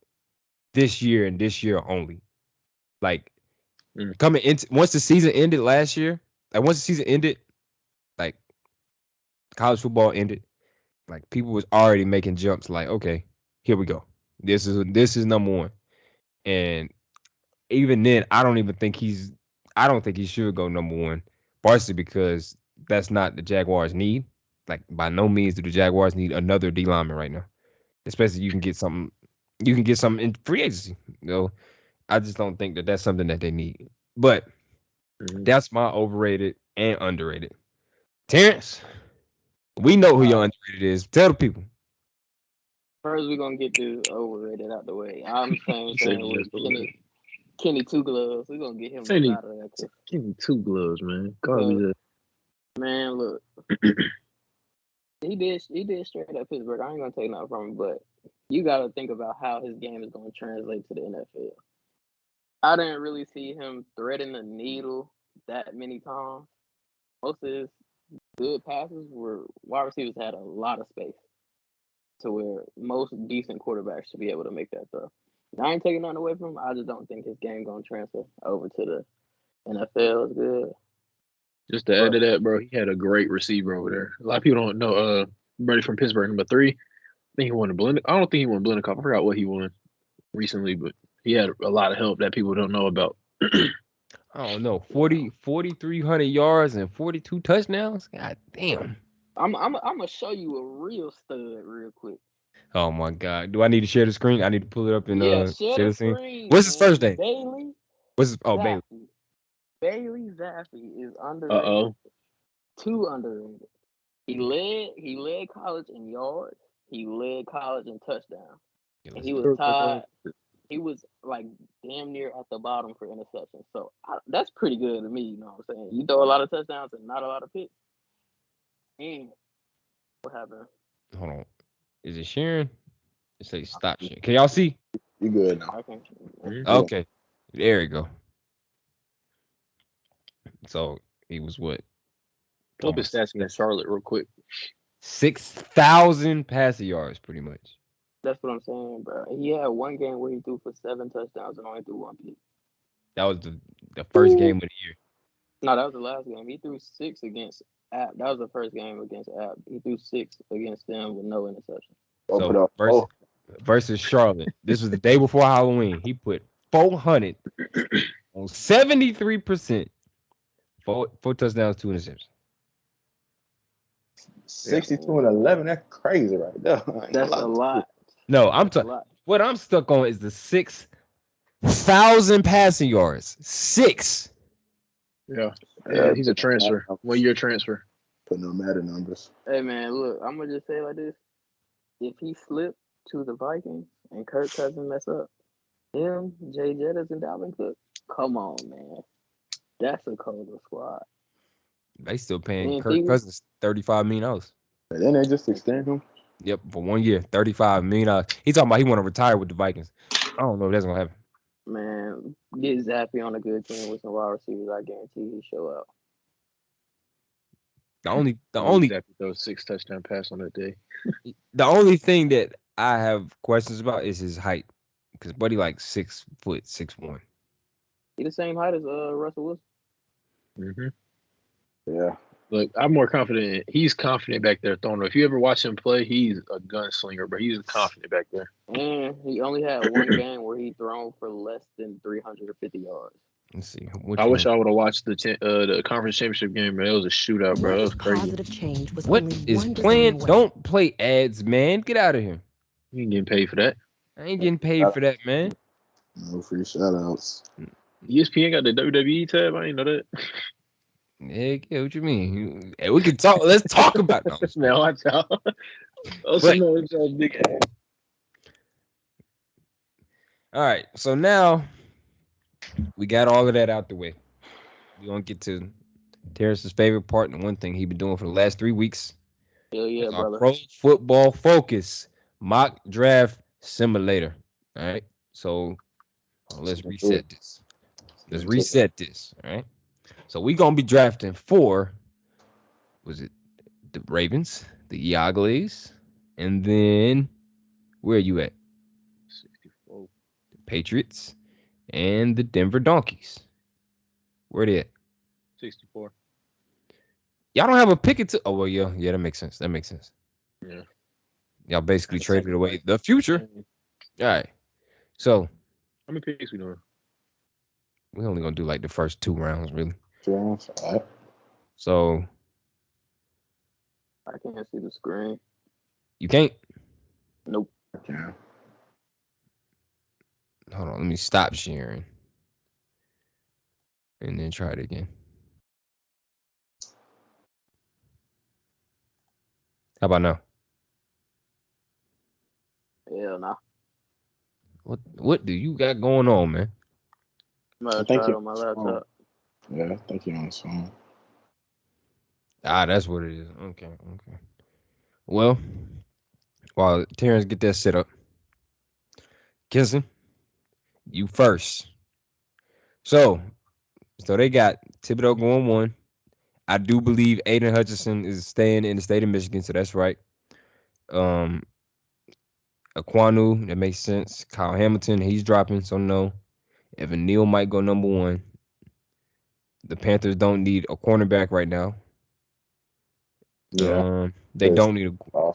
this year and this year only. Like coming into once the season ended last year, once the season ended, like college football ended, like people was already making jumps. Like, okay, here we go. This is number one. And even then, I don't think he should go number one, partially because that's not the Jaguars' need. Like, by no means do the Jaguars need another D lineman right now. Especially you can get something in free agency. I just don't think that that's something that they need. But that's my overrated and underrated. Terrance, we know who your underrated is. Tell the people. First, we're gonna get this overrated out the way. I'm saying with Kenny Two Gloves. We're gonna get him out of there. Kenny Two Gloves, man. God, man, look. He did straight at Pittsburgh. I ain't gonna take nothing from him, but you gotta think about how his game is gonna translate to the NFL. I didn't really see him threading the needle that many times. Most of his good passes were wide receivers had a lot of space to where most decent quarterbacks should be able to make that throw. And I ain't taking nothing away from him. I just don't think his game gonna transfer over to the NFL is good. Just to add to that, bro, he had a great receiver over there. A lot of people don't know Brady from Pittsburgh, number 3. I think he won a blend. I don't think he won Blending. I forgot what he won recently, but he had a lot of help that people don't know about. I don't know, 4,300 yards and 42 touchdowns. God damn. I'm gonna show you a real stud real quick. Oh my God. Do I need to share the screen? I need to pull it up and share the screen. What's his first name? Bailey. Bailey. Bailey Zappi is underrated. Too underrated. He led college in yards. He led college in touchdowns. And he was tied. He was like damn near at the bottom for interceptions. So that's pretty good to me. You know what I'm saying? You throw a lot of touchdowns and not a lot of picks. And what happened? Hold on. Is it sharing? It says stop sharing. Can y'all see? You good now? Okay. There you go. So he was what? Pull up his stats against Charlotte real quick. 6,000 passing yards, pretty much. That's what I'm saying, bro. He had one game where he threw for 7 touchdowns and only threw 1 pick. That was the first game of the year. No, that was the last game. He threw 6 against App. That was the first game against App. He threw 6 against them with no interception. So versus Charlotte. This was the day before Halloween. He put 400 on 73%. 4 touchdowns, 2 interceptions. 62 and 11. That's crazy right there. That's a lot. No, what I'm stuck on is the 6,000 passing yards. 6. Yeah, he's a transfer. 1 year transfer. Put no matter numbers. Hey man, look, I'm gonna just say it like this: if he slipped to the Vikings and Kirk Cousins mess up, him, Jay Jettis, and Dalvin Cook, come on, man, that's a colder squad. They still paying Kirk Cousins $35 million. Then they just extend him. Yep, for 1 year, $35 million. He's talking about he want to retire with the Vikings. I don't know if that's gonna happen. Man, get Zappi on a good team with some wide receivers. I guarantee he'll show up. The only Zappi throws 6 touchdown pass on that day. The only thing that I have questions about is his height, because Buddy like 6 foot 6'1". He the same height as Russell Wilson. Mm-hmm. Yeah. Look, I'm more confident. He's confident back there throwing. If you ever watch him play, he's a gunslinger, but he's confident back there. And he only had one game where he thrown for less than 350 yards. Let's see. I wish I would have watched the conference championship game, man. It was a shootout, bro. It was crazy. Positive change was what only is one playing? design away. Don't play ads, man. Get out of here. You ain't getting paid for that. I ain't getting paid for that, man. No free shoutouts. ESPN got the WWE tab. I ain't know that. Heck yeah, what you mean? Hey, we can talk. Let's talk about it. Now watch out. Big ass. All right, so now we got all of that out the way. We're going to get to Terrance's favorite part and one thing he's been doing for the last 3 weeks. Hell yeah, our brother. Pro Football Focus mock draft simulator. All right, so let's reset this. All right. So we're going to be drafting for, was it the Ravens, the Eagles, And then where are you at? 64. The Patriots and the Denver Donkeys. Where they at? 64. Y'all don't have a pick it. Oh well, yeah, that makes sense. That makes sense. Yeah. Y'all basically That's traded away the future. All right. So how many picks we doing? we're only gonna do like the first 2 rounds, really. All right. So I can't see the screen. you can't. Nope. Yeah. Hold on. Let me stop sharing, and then try it again. How about now? Hell nah. What do you got going on, man? I'm gonna I try think it you're on my on his phone. laptop. Yeah, I think you're on his phone. Ah, that's what it is. Okay. Well, while Terrance get that set up, Kinson, you first. So they got Thibodeau going 1. I do believe Aiden Hutchinson is staying in the state of Michigan, so that's right. Aquanu, that makes sense. Kyle Hamilton, he's dropping, so no. Evan Neal might go number 1. The Panthers don't need a cornerback right now. Yeah. They don't need a.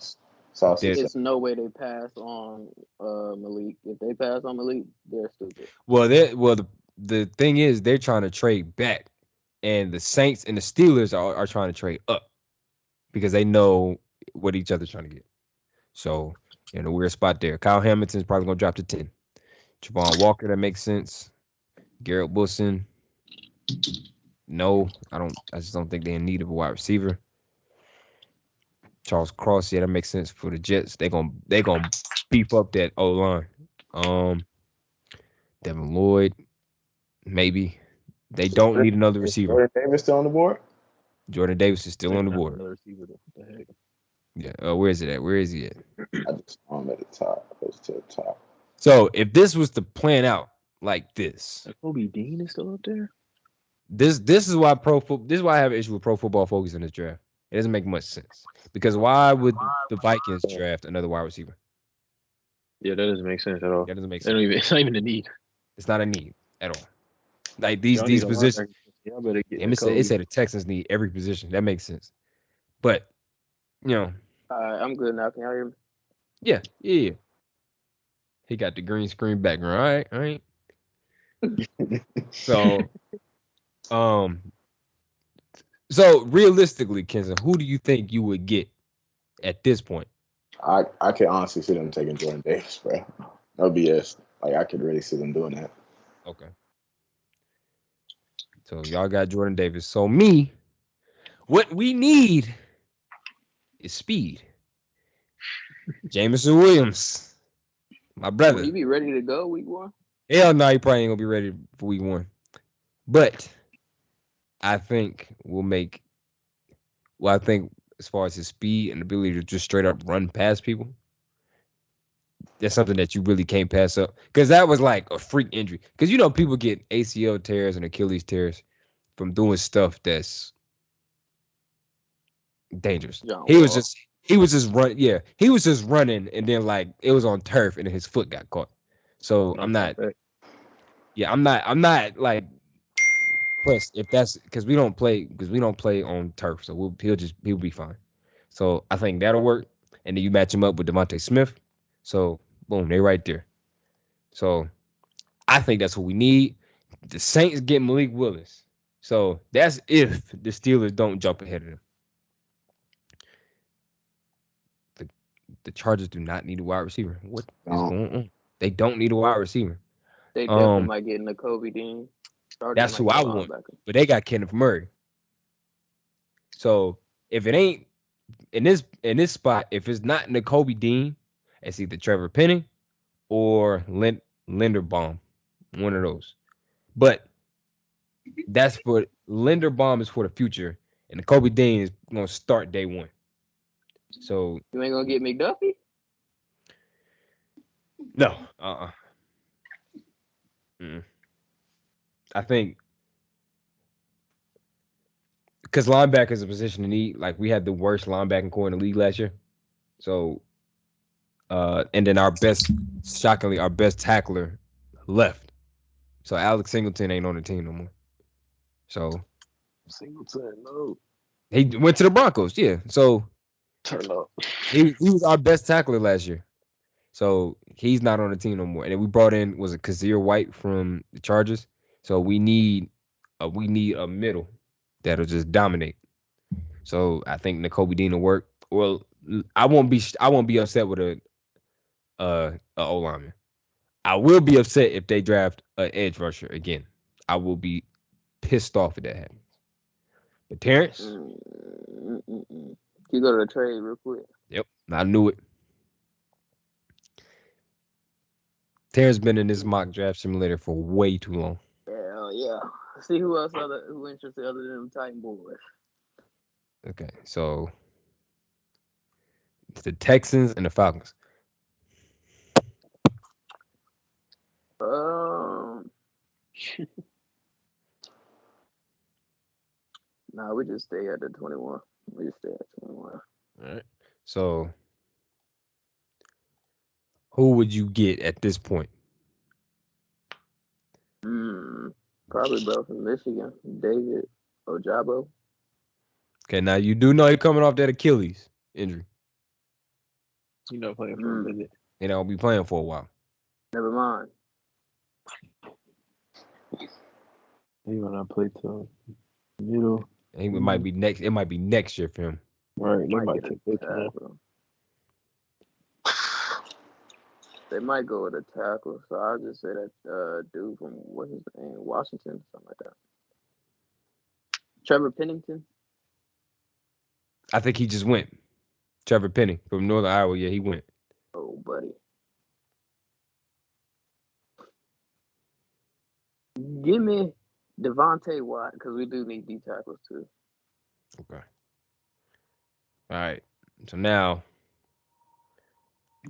Sauce. It's no way they pass on Malik. If they pass on Malik, they're stupid. Well, the thing is, they're trying to trade back, and the Saints and the Steelers are trying to trade up because they know what each other's trying to get. So, in a weird spot there. Kyle Hamilton's probably gonna drop to 10. Javon Walker, that makes sense. Garrett Wilson, no, I just don't think they're in need of a wide receiver. Charles Cross, yeah, that makes sense for the Jets. They gonna beef up that O line. Devin Lloyd, maybe. They don't need another receiver. Jordan Davis still on the board? Jordan Davis is still on the board. Another receiver. What the heck? Yeah. Where is it at? Where is he at? I just saw him at the top. Close to the top. So if this was to plan out like this, Kobe Dean is still up there. this is why this is why I have an issue with Pro Football Focus in this draft. It doesn't make much sense because why would the Vikings draft another wide receiver? Yeah, that doesn't make sense at all. That doesn't make They don't sense. even, it's not even a need. It's not a need at all. Like these Y'all need a positions. linebacker. Y'all better get It said the Texans need every position. That makes sense. But you know, All right, I'm good now. Can y'all hear me? yeah. He got the green screen background. All right. So realistically, Kinson, who do you think you would get at this point? I can honestly see them taking Jordan Davis, bro. No BS. Like I could really see them doing that. Okay. So y'all got Jordan Davis. So what we need is speed. Jameson Williams, my brother. Will he be ready to go week 1? Hell no, he probably ain't gonna be ready for week 1. But I think I think as far as his speed and ability to just straight up run past people, that's something that you really can't pass up. Because that was like a freak injury. Because people get ACL tears and Achilles tears from doing stuff that's dangerous. He was just running. Yeah, he was just running, and then like it was on turf, and then his foot got caught. So I'm not like pressed if that's because we don't play on turf, so he'll be fine. So I think that'll work, and then you match him up with Devontae Smith. So boom, they right there. So I think that's what we need. The Saints get Malik Willis. So that's if the Steelers don't jump ahead of them. The Chargers do not need a wide receiver. What is going on? They don't need a wide receiver. They definitely might get into Kobe Dean. That's who I want. But they got Kenneth Murray. So if it ain't in this spot, if it's not Nakobe Dean, it's either Trevor Penning or Linderbaum. One of those. But that's for Linderbaum is for the future, and Nakobe Dean is gonna start day 1. So you ain't gonna get McDuffie? No. I think because linebacker is a position to need. Like we had the worst linebacking core in the league last year, so And then shockingly, our best tackler left. So Alex Singleton ain't on the team no more. So Singleton, no. he went to the Broncos, yeah. So Turn up. he was our best tackler last year. So he's not on the team no more. And then we brought in Kazir White from the Chargers. So we need a middle that'll just dominate. So I think Nakobe Dean will work. Well, I won't be upset with a O lineman. I will be upset if they draft an edge rusher again. I will be pissed off if that happens. But Terrance? Can you go to the trade real quick? Yep, I knew it. Terrance been in this mock draft simulator for way too long. Hell yeah. See who interested other than them Titan boys. Okay, so it's the Texans and the Falcons. Nah, we just stay at the 21. We just stay at 21. All right. So who would you get at this point? Probably bro from Michigan, David Ojabo. Okay, now you do know he's coming off that Achilles injury. You know, playing for a minute. And I'll be playing for a while. Never mind. He might not play till middle. It might be next. It might be next year for him. Right, they might take it. They might go with a tackle, so I'll just say that dude from what's his name, Washington, something like that. Trevor Pennington. I think he just went. Trevor Penny from Northern Iowa. Yeah, he went. Oh, buddy. Give me Devontae Watt because we do need D tackles too. Okay. All right. So now,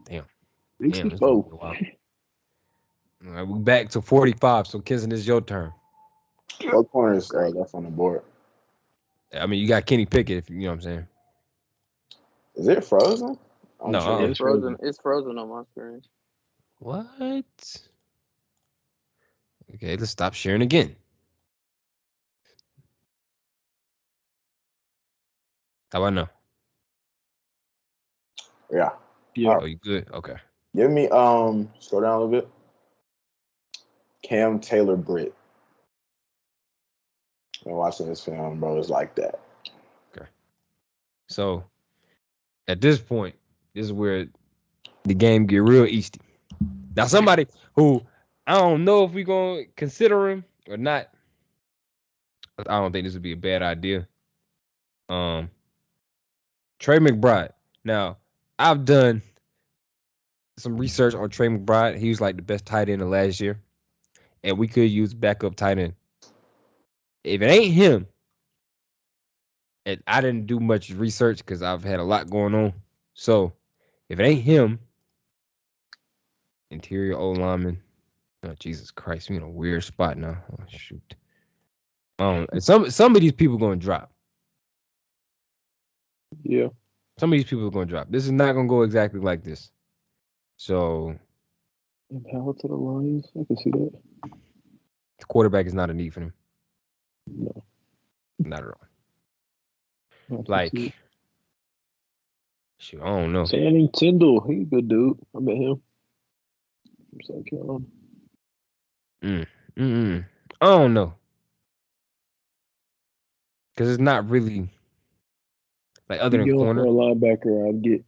damn. All right, we're back to 45. So Kinson, it's your turn. What corners are left on the board? I mean, you got Kenny Pickett. If you know what I'm saying. Is it frozen? No, it's frozen. It's frozen on my screen. What? Okay, let's stop sharing again. How I know? Yeah. Oh, you good? Okay. Give me scroll down a little bit. Cam Taylor-Britt. Been watching this film, bro. It's like that. Okay. So at this point, this is where the game get real easty. Now, somebody who I don't know if we're gonna consider him or not. I don't think this would be a bad idea. Trey McBride. Now, I've done some research on Trey McBride. He was like the best tight end of last year. And we could use backup tight end. If it ain't him, and I didn't do much research because I've had a lot going on. So if it ain't him, interior O lineman. Oh, Jesus Christ, we in a weird spot now. Oh, shoot. Some of these people gonna drop. Yeah. Some of these people are gonna drop. This is not gonna go exactly like this. So And how to the Lions? I can see that. the quarterback is not a need for them. No. Not at all. Like, shoot, I don't know. Channing Tindall, he's a good dude. I met him from South Carolina. I don't know. Because it's not really like other than corner. For a linebacker,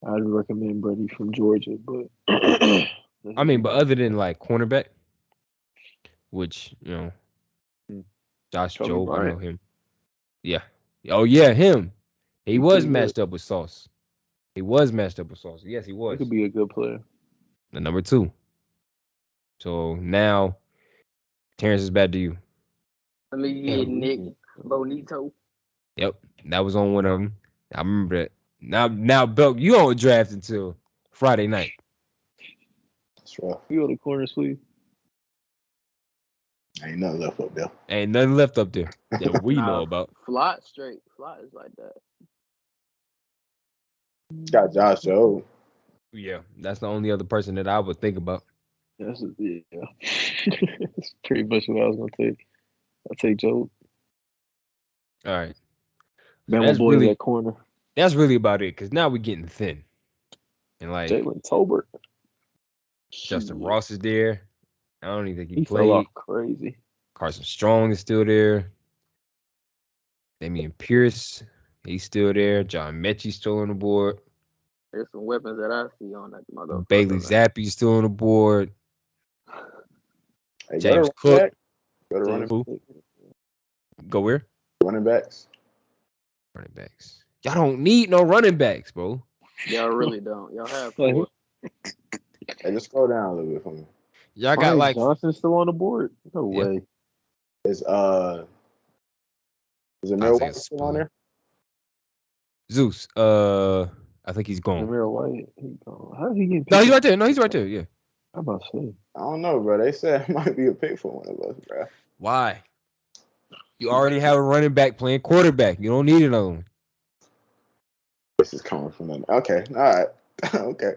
I'd recommend Brady from Georgia, but I mean, but other than like cornerback, which Josh Jobe, I know him. Yeah. Oh yeah, him. He was matched up with Sauce. Yes, he was. He could be a good player. The number 2. So now, Terrance is back to you. Let me get Nick Bonito. Yep, that was on one of them. I remember that. Now, Belk, you don't draft until Friday night. That's right. You on the corner sleeve? Ain't nothing left up there. Ain't nothing left up there that we know about. Flott straight. Flott is like that. Got Josh Jobe. Yeah, that's the only other person that I would think about. That's That's pretty much what I was gonna take. I'll take Joe. All right. So Bama boys at corner. that's really about it, because now we're getting thin. And like Jalen Tolbert. Justin Shit. Ross is there. I don't even think he He fell played. off crazy. Carson Strong is still there. Damian Pierce, he's still there. John Mechie's still on the board. There's some weapons that I see on that motherfucker. Bailey man. Zappi's still on the board. Hey, James go to Cook. back. Go to running, Who? Go where? running backs. Running backs. Y'all don't need no running backs, bro. Y'all really don't. Y'all have Like, four. Hey, just scroll down a little bit for me. Y'all got like Johnson still on the board? No Yeah. way. Is Amir Isaiah White still on there? Zeus. I think he's gone. Amir White. He gone. How did he get? No, he's picked? right there. No, he's right there. Yeah. I'm about to say. I don't know, bro. They said it might be a pick for one of us, bro. Why? You already have a running back playing quarterback. You don't need another one. This is coming from them. Okay, all right, okay,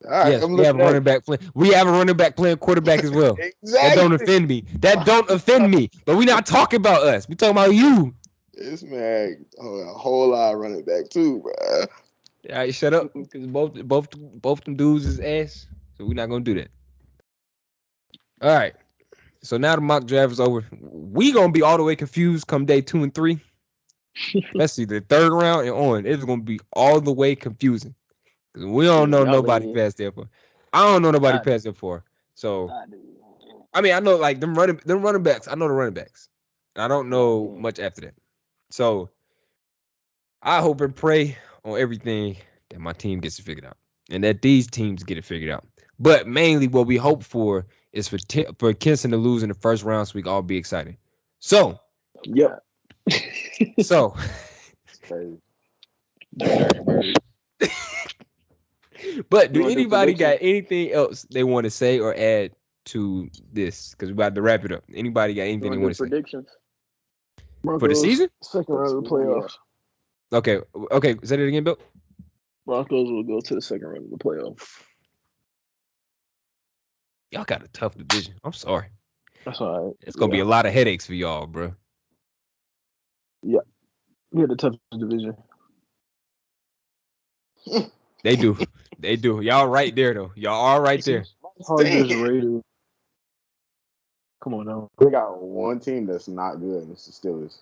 all right. Yes, I'm we have a looking at running back playing. We have a running back playing quarterback as well. That exactly. don't offend me. That don't offend me. But we not talking about us. We talking about you. This man, a whole lot of running back too, bro. All right, shut up. Because both them dudes is ass. So we're not gonna do that. All right. So now the mock draft is over. We gonna be all the way confused come day 2 and 3. Especially the third round and on. It's gonna be all the way confusing. Cause we don't know Y'all nobody is. past there for. I don't know nobody I- past there for. So I do. I mean, I know like them running backs. I know the running backs. I don't know Yeah. much after that. So I hope and pray on everything that my team gets it figured out, and that these teams get it figured out. But mainly, what we hope for is for Kinson to lose in the first round, so we can all be excited. So, Yep. so, Crazy. but do You wanna do anybody got predictions? anything else they want to say or add to this? Because we're about to wrap it up. Anybody got You anything they want want to to do say predictions? for the Broncos, season? second round of the playoffs. Okay, say that again, Bill. Broncos will go to the second round of the playoffs. Y'all got a tough division. I'm sorry. That's all right. It's gonna be a lot of headaches for y'all, bro. We had the toughest division. They do. They do. Y'all right there though. Y'all are right there. Chargers, Raiders. Come on now. We got one team that's not good, and it's the Steelers.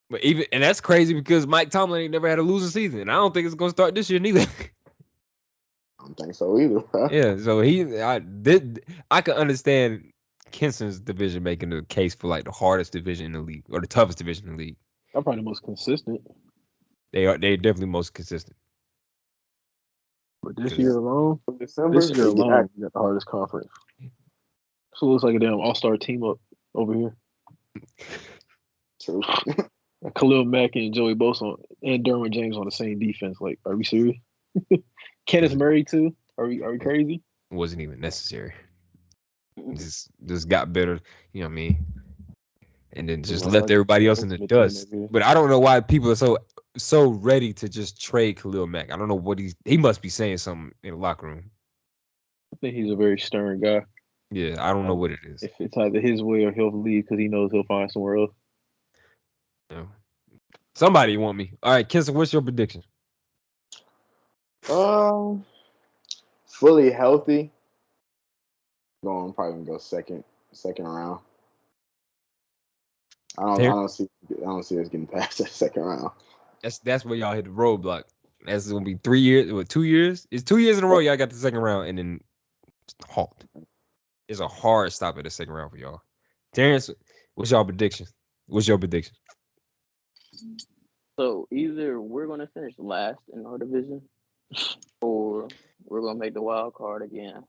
But and that's crazy because Mike Tomlin ain't never had a losing season. And I don't think it's gonna start this year neither. I don't think so either, bro. Yeah, so I can understand Kinson's division making the case for like the hardest division in the league or the toughest division in the league. I'm probably the most consistent. They're definitely most consistent. But this year alone, December, we got the hardest conference. So it looks like a damn all-star team up over here. True. Khalil Mack and Joey Bosa and Derwin James on the same defense. Like, are we serious? Kenneth Murray too? Are we crazy? It wasn't even necessary. Just got better, you know what I mean? And then just left everybody else in the dust. But I don't know why people are so ready to just trade Khalil Mack. I don't know what he must be saying something in the locker room. I think he's a very stern guy. Yeah, I don't know what it is. If it's either his way or he'll leave because he knows he'll find somewhere else. No. Somebody want me. All right, Kinson, what's your prediction? Fully healthy. Probably gonna go second round. I don't see us getting past that second round. That's where y'all hit the roadblock. That's gonna be 3 years or 2 years. It's 2 years in a row y'all got the second round and then halt. It's a hard stop at the second round for y'all. Terrance, what's your prediction? So either we're gonna finish last in our division, or we're gonna make the wild card again.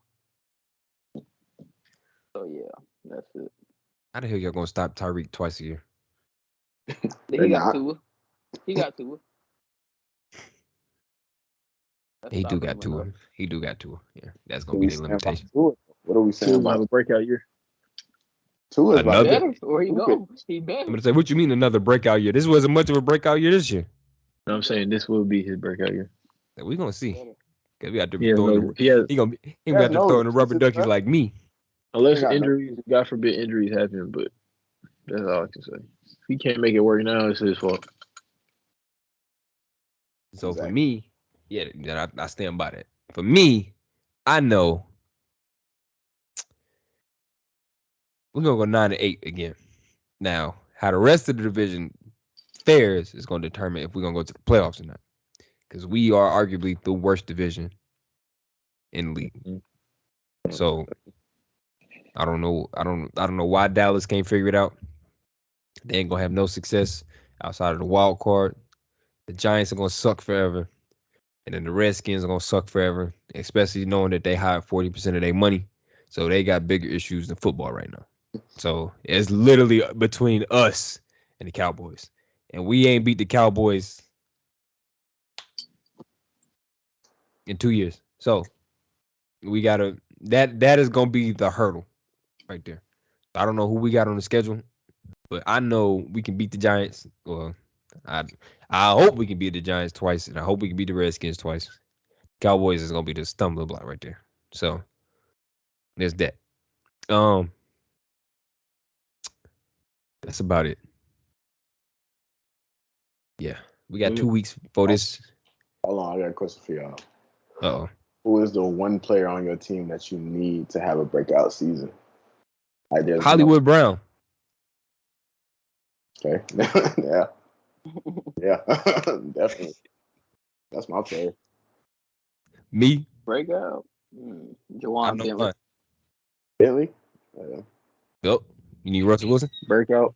So yeah, that's it. How the hell y'all gonna stop Tyreek twice a year? He got Tua. He got Tua. He do got Tua. Yeah, that's gonna be the limitation. What are we saying about a breakout year? Tua's Another? Where he go? He better. I'm gonna say, what you mean another breakout year? This wasn't much of a breakout year this year. No, I'm saying this will be his breakout year. We gonna see. Cause we got to He has throwing no. the, He has he gonna has have to no throw in the rubber excuses, duckies bro. like me. unless He got no- injuries. God forbid injuries happen, but that's all I can say. If he can't make it work now, it's his fault. So for Exactly. me, yeah, then I stand by that. For me, I know we're gonna go 9-8 again. Now, how the rest of the division fares is gonna determine if we're gonna go to the playoffs or not. Because we are arguably the worst division in the league. So I don't know. I don't know why Dallas can't figure it out. They ain't gonna have no success outside of the wild card. The Giants are gonna suck forever. And then the Redskins are gonna suck forever, especially knowing that they hide 40% of their money. So they got bigger issues than football right now. So it's literally between us and the Cowboys. And we ain't beat the Cowboys in 2 years. So we gotta that is gonna be the hurdle right there. I don't know who we got on the schedule, but I know we can beat the Giants. Well, I hope we can beat the Giants twice, and I hope we can beat the Redskins twice. Cowboys is gonna be the stumbling block right there. So there's that. That's about it. Yeah, we got 2 weeks for this. Hold on, I got a question for y'all. Uh-oh. Who is the one player on your team that you need to have a breakout season? Like there's Hollywood Brown. Okay. Yeah. Yeah. Definitely. That's my player. Me. Breakout. I Jawan know Bentley. mine. Bentley? Yeah. Yep. You need Russell Wilson? Breakout.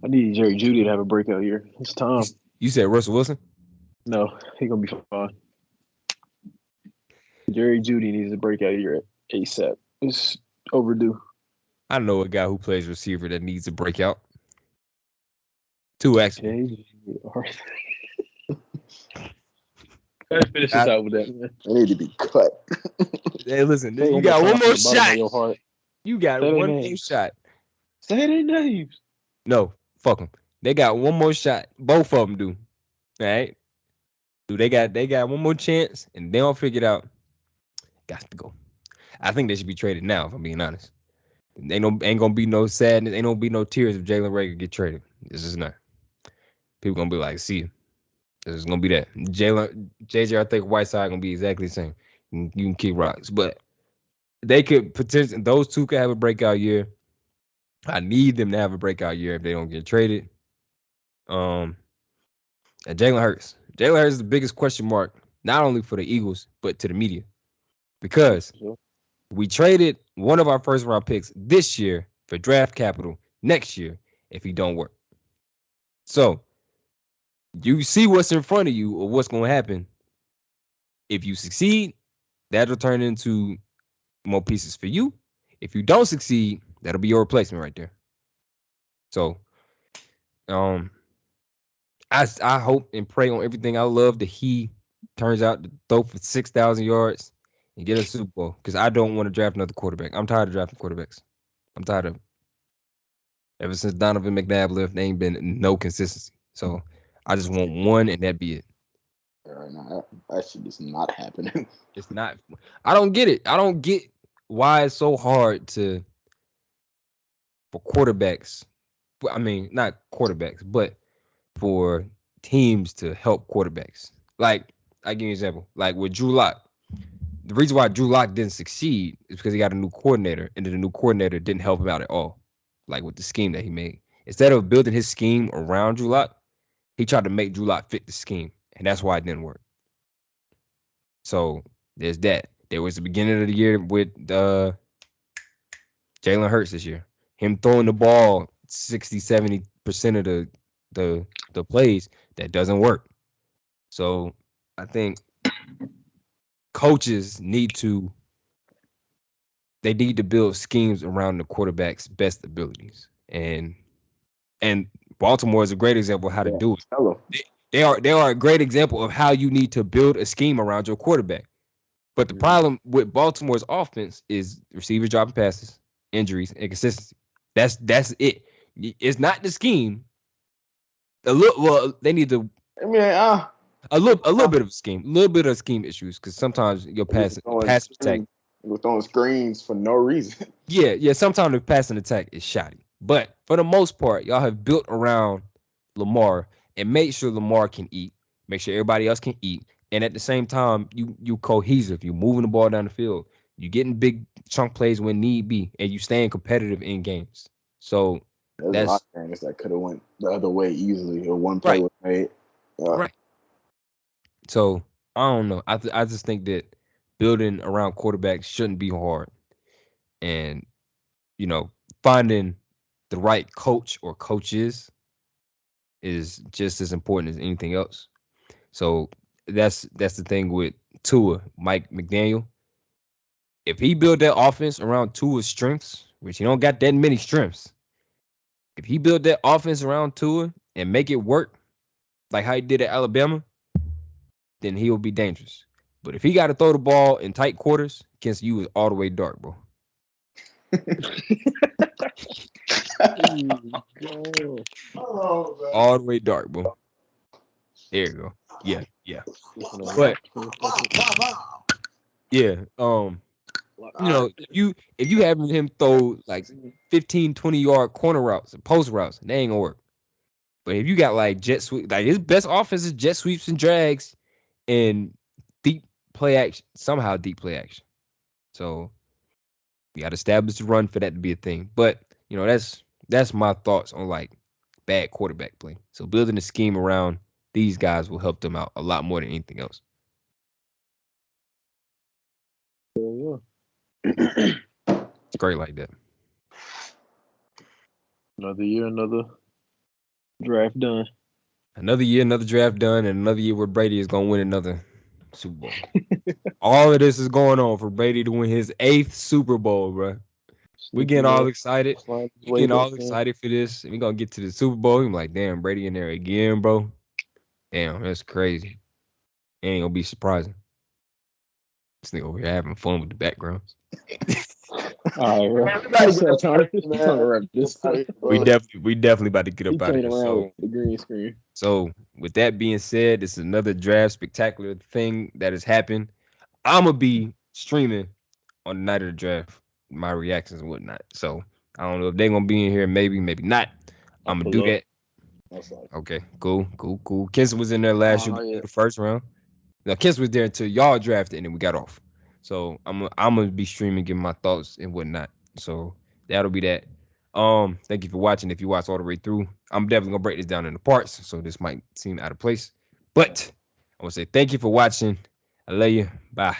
I need Jerry Judy to have a breakout year. It's time. You said Russell Wilson? No, he gonna be fine. Jerry Judy needs a breakout year ASAP. It's overdue. I know a guy who plays receiver that needs a breakout. 2 actually. Let's finish this out with that, man. They need to be cut. Hey, listen, Say you got one more from the bottom shot. of your heart. You got Say their one more names. shot. Say their names. No, fuck them. They got one more shot. Both of them do. All right? They got one more chance, and they don't figure it out. Got to go. I think they should be traded now, if I'm being honest. Ain't gonna be no sadness. Ain't gonna be no tears if Jalen Rager get traded. This is not. People gonna be like, see you. This is gonna be that. JJ, I think Whiteside gonna be exactly the same. You can kick rocks, but they could potentially. Those two could have a breakout year. I need them to have a breakout year if they don't get traded. And Jalen Hurts. Jalen Hurts is the biggest question mark, not only for the Eagles but to the media, because we traded one of our first round picks this year for draft capital next year if he don't work. So you see what's in front of you or what's going to happen. If you succeed, that'll turn into more pieces for you. If you don't succeed, that'll be your replacement right there. So, I hope and pray on everything I love that he turns out to throw for 6,000 yards and get a Super Bowl, because I don't want to draft another quarterback. I'm tired of drafting quarterbacks. I'm tired of it. Ever since Donovan McNabb left, there ain't been no consistency. So I just want one, and that be it. No, that shit is not happening. It's not. I don't get it. I don't get why it's so hard for quarterbacks. I mean, not quarterbacks, but for teams to help quarterbacks. Like, I give you an example. Like with Drew Lock. The reason why Drew Lock didn't succeed is because he got a new coordinator, and then the new coordinator didn't help him out at all. Like with the scheme that he made. Instead of building his scheme around Drew Lock, he tried to make Drew Lock fit the scheme, and that's why it didn't work. So there's that. There was the beginning of the year with Jalen Hurts this year. Him throwing the ball 60-70% of the plays, that doesn't work. So I think coaches need to build schemes around the quarterback's best abilities. And Baltimore is a great example of how to do it. They are a great example of how you need to build a scheme around your quarterback. But the problem with Baltimore's offense is receivers dropping passes, injuries, and consistency. That's it. It's not the scheme. Well, they need to. I mean, A little bit of scheme issues because sometimes your passing attack. We're throwing screens for no reason. Yeah. Sometimes the passing attack is shoddy, but for the most part, y'all have built around Lamar and made sure Lamar can eat, make sure everybody else can eat, and at the same time, you cohesive. You moving the ball down the field. You getting big chunk plays when need be, and you staying competitive in games. So There's a lot of games that could have went the other way easily, or one play was made. Right. So I don't know. I just think that building around quarterbacks shouldn't be hard, and finding the right coach or coaches is just as important as anything else. So that's the thing with Tua, Mike McDaniel. If he build that offense around Tua's strengths, which he don't got that many strengths, if he build that offense around Tua and make it work like how he did at Alabama, then he'll be dangerous. But if he got to throw the ball in tight quarters, against you is all the way dark, bro. All the way dark, bro. There you go. Yeah. But yeah, if you having him throw like 15, 20-yard corner routes and post routes, they ain't gonna work. But if you got like jet sweep, like his best offense is jet sweeps and drags and deep play action, So you got to establish the run for that to be a thing. But that's my thoughts on like bad quarterback play. So building a scheme around these guys will help them out a lot more than anything else. It's great like that. Another year, another draft done. Another year, another draft done, and another year where Brady is gonna win another Super Bowl. All of this is going on for Brady to win his 8th Super Bowl, bro. We getting all excited. We getting all excited for this. And we gonna get to the Super Bowl. I'm like, damn, Brady in there again, bro. Damn, that's crazy. Ain't gonna be surprising. This nigga over here having fun with the backgrounds. All right, we definitely about to get up out of here. So the green screen. So with that being said, this is another draft spectacular thing that has happened. I'm gonna be streaming on the night of the draft, my reactions and whatnot. So I don't know if they're gonna be in here, maybe not. I'm gonna do that. Okay, cool. Kinson was in there last year, the first round. Now Kinson was there until y'all drafted, and then we got off. So I'm gonna be streaming, giving my thoughts and whatnot. So that'll be that. Thank you for watching. If you watch all the way through, I'm definitely gonna break this down into parts, so this might seem out of place. But I want to say thank you for watching. I love you. Bye.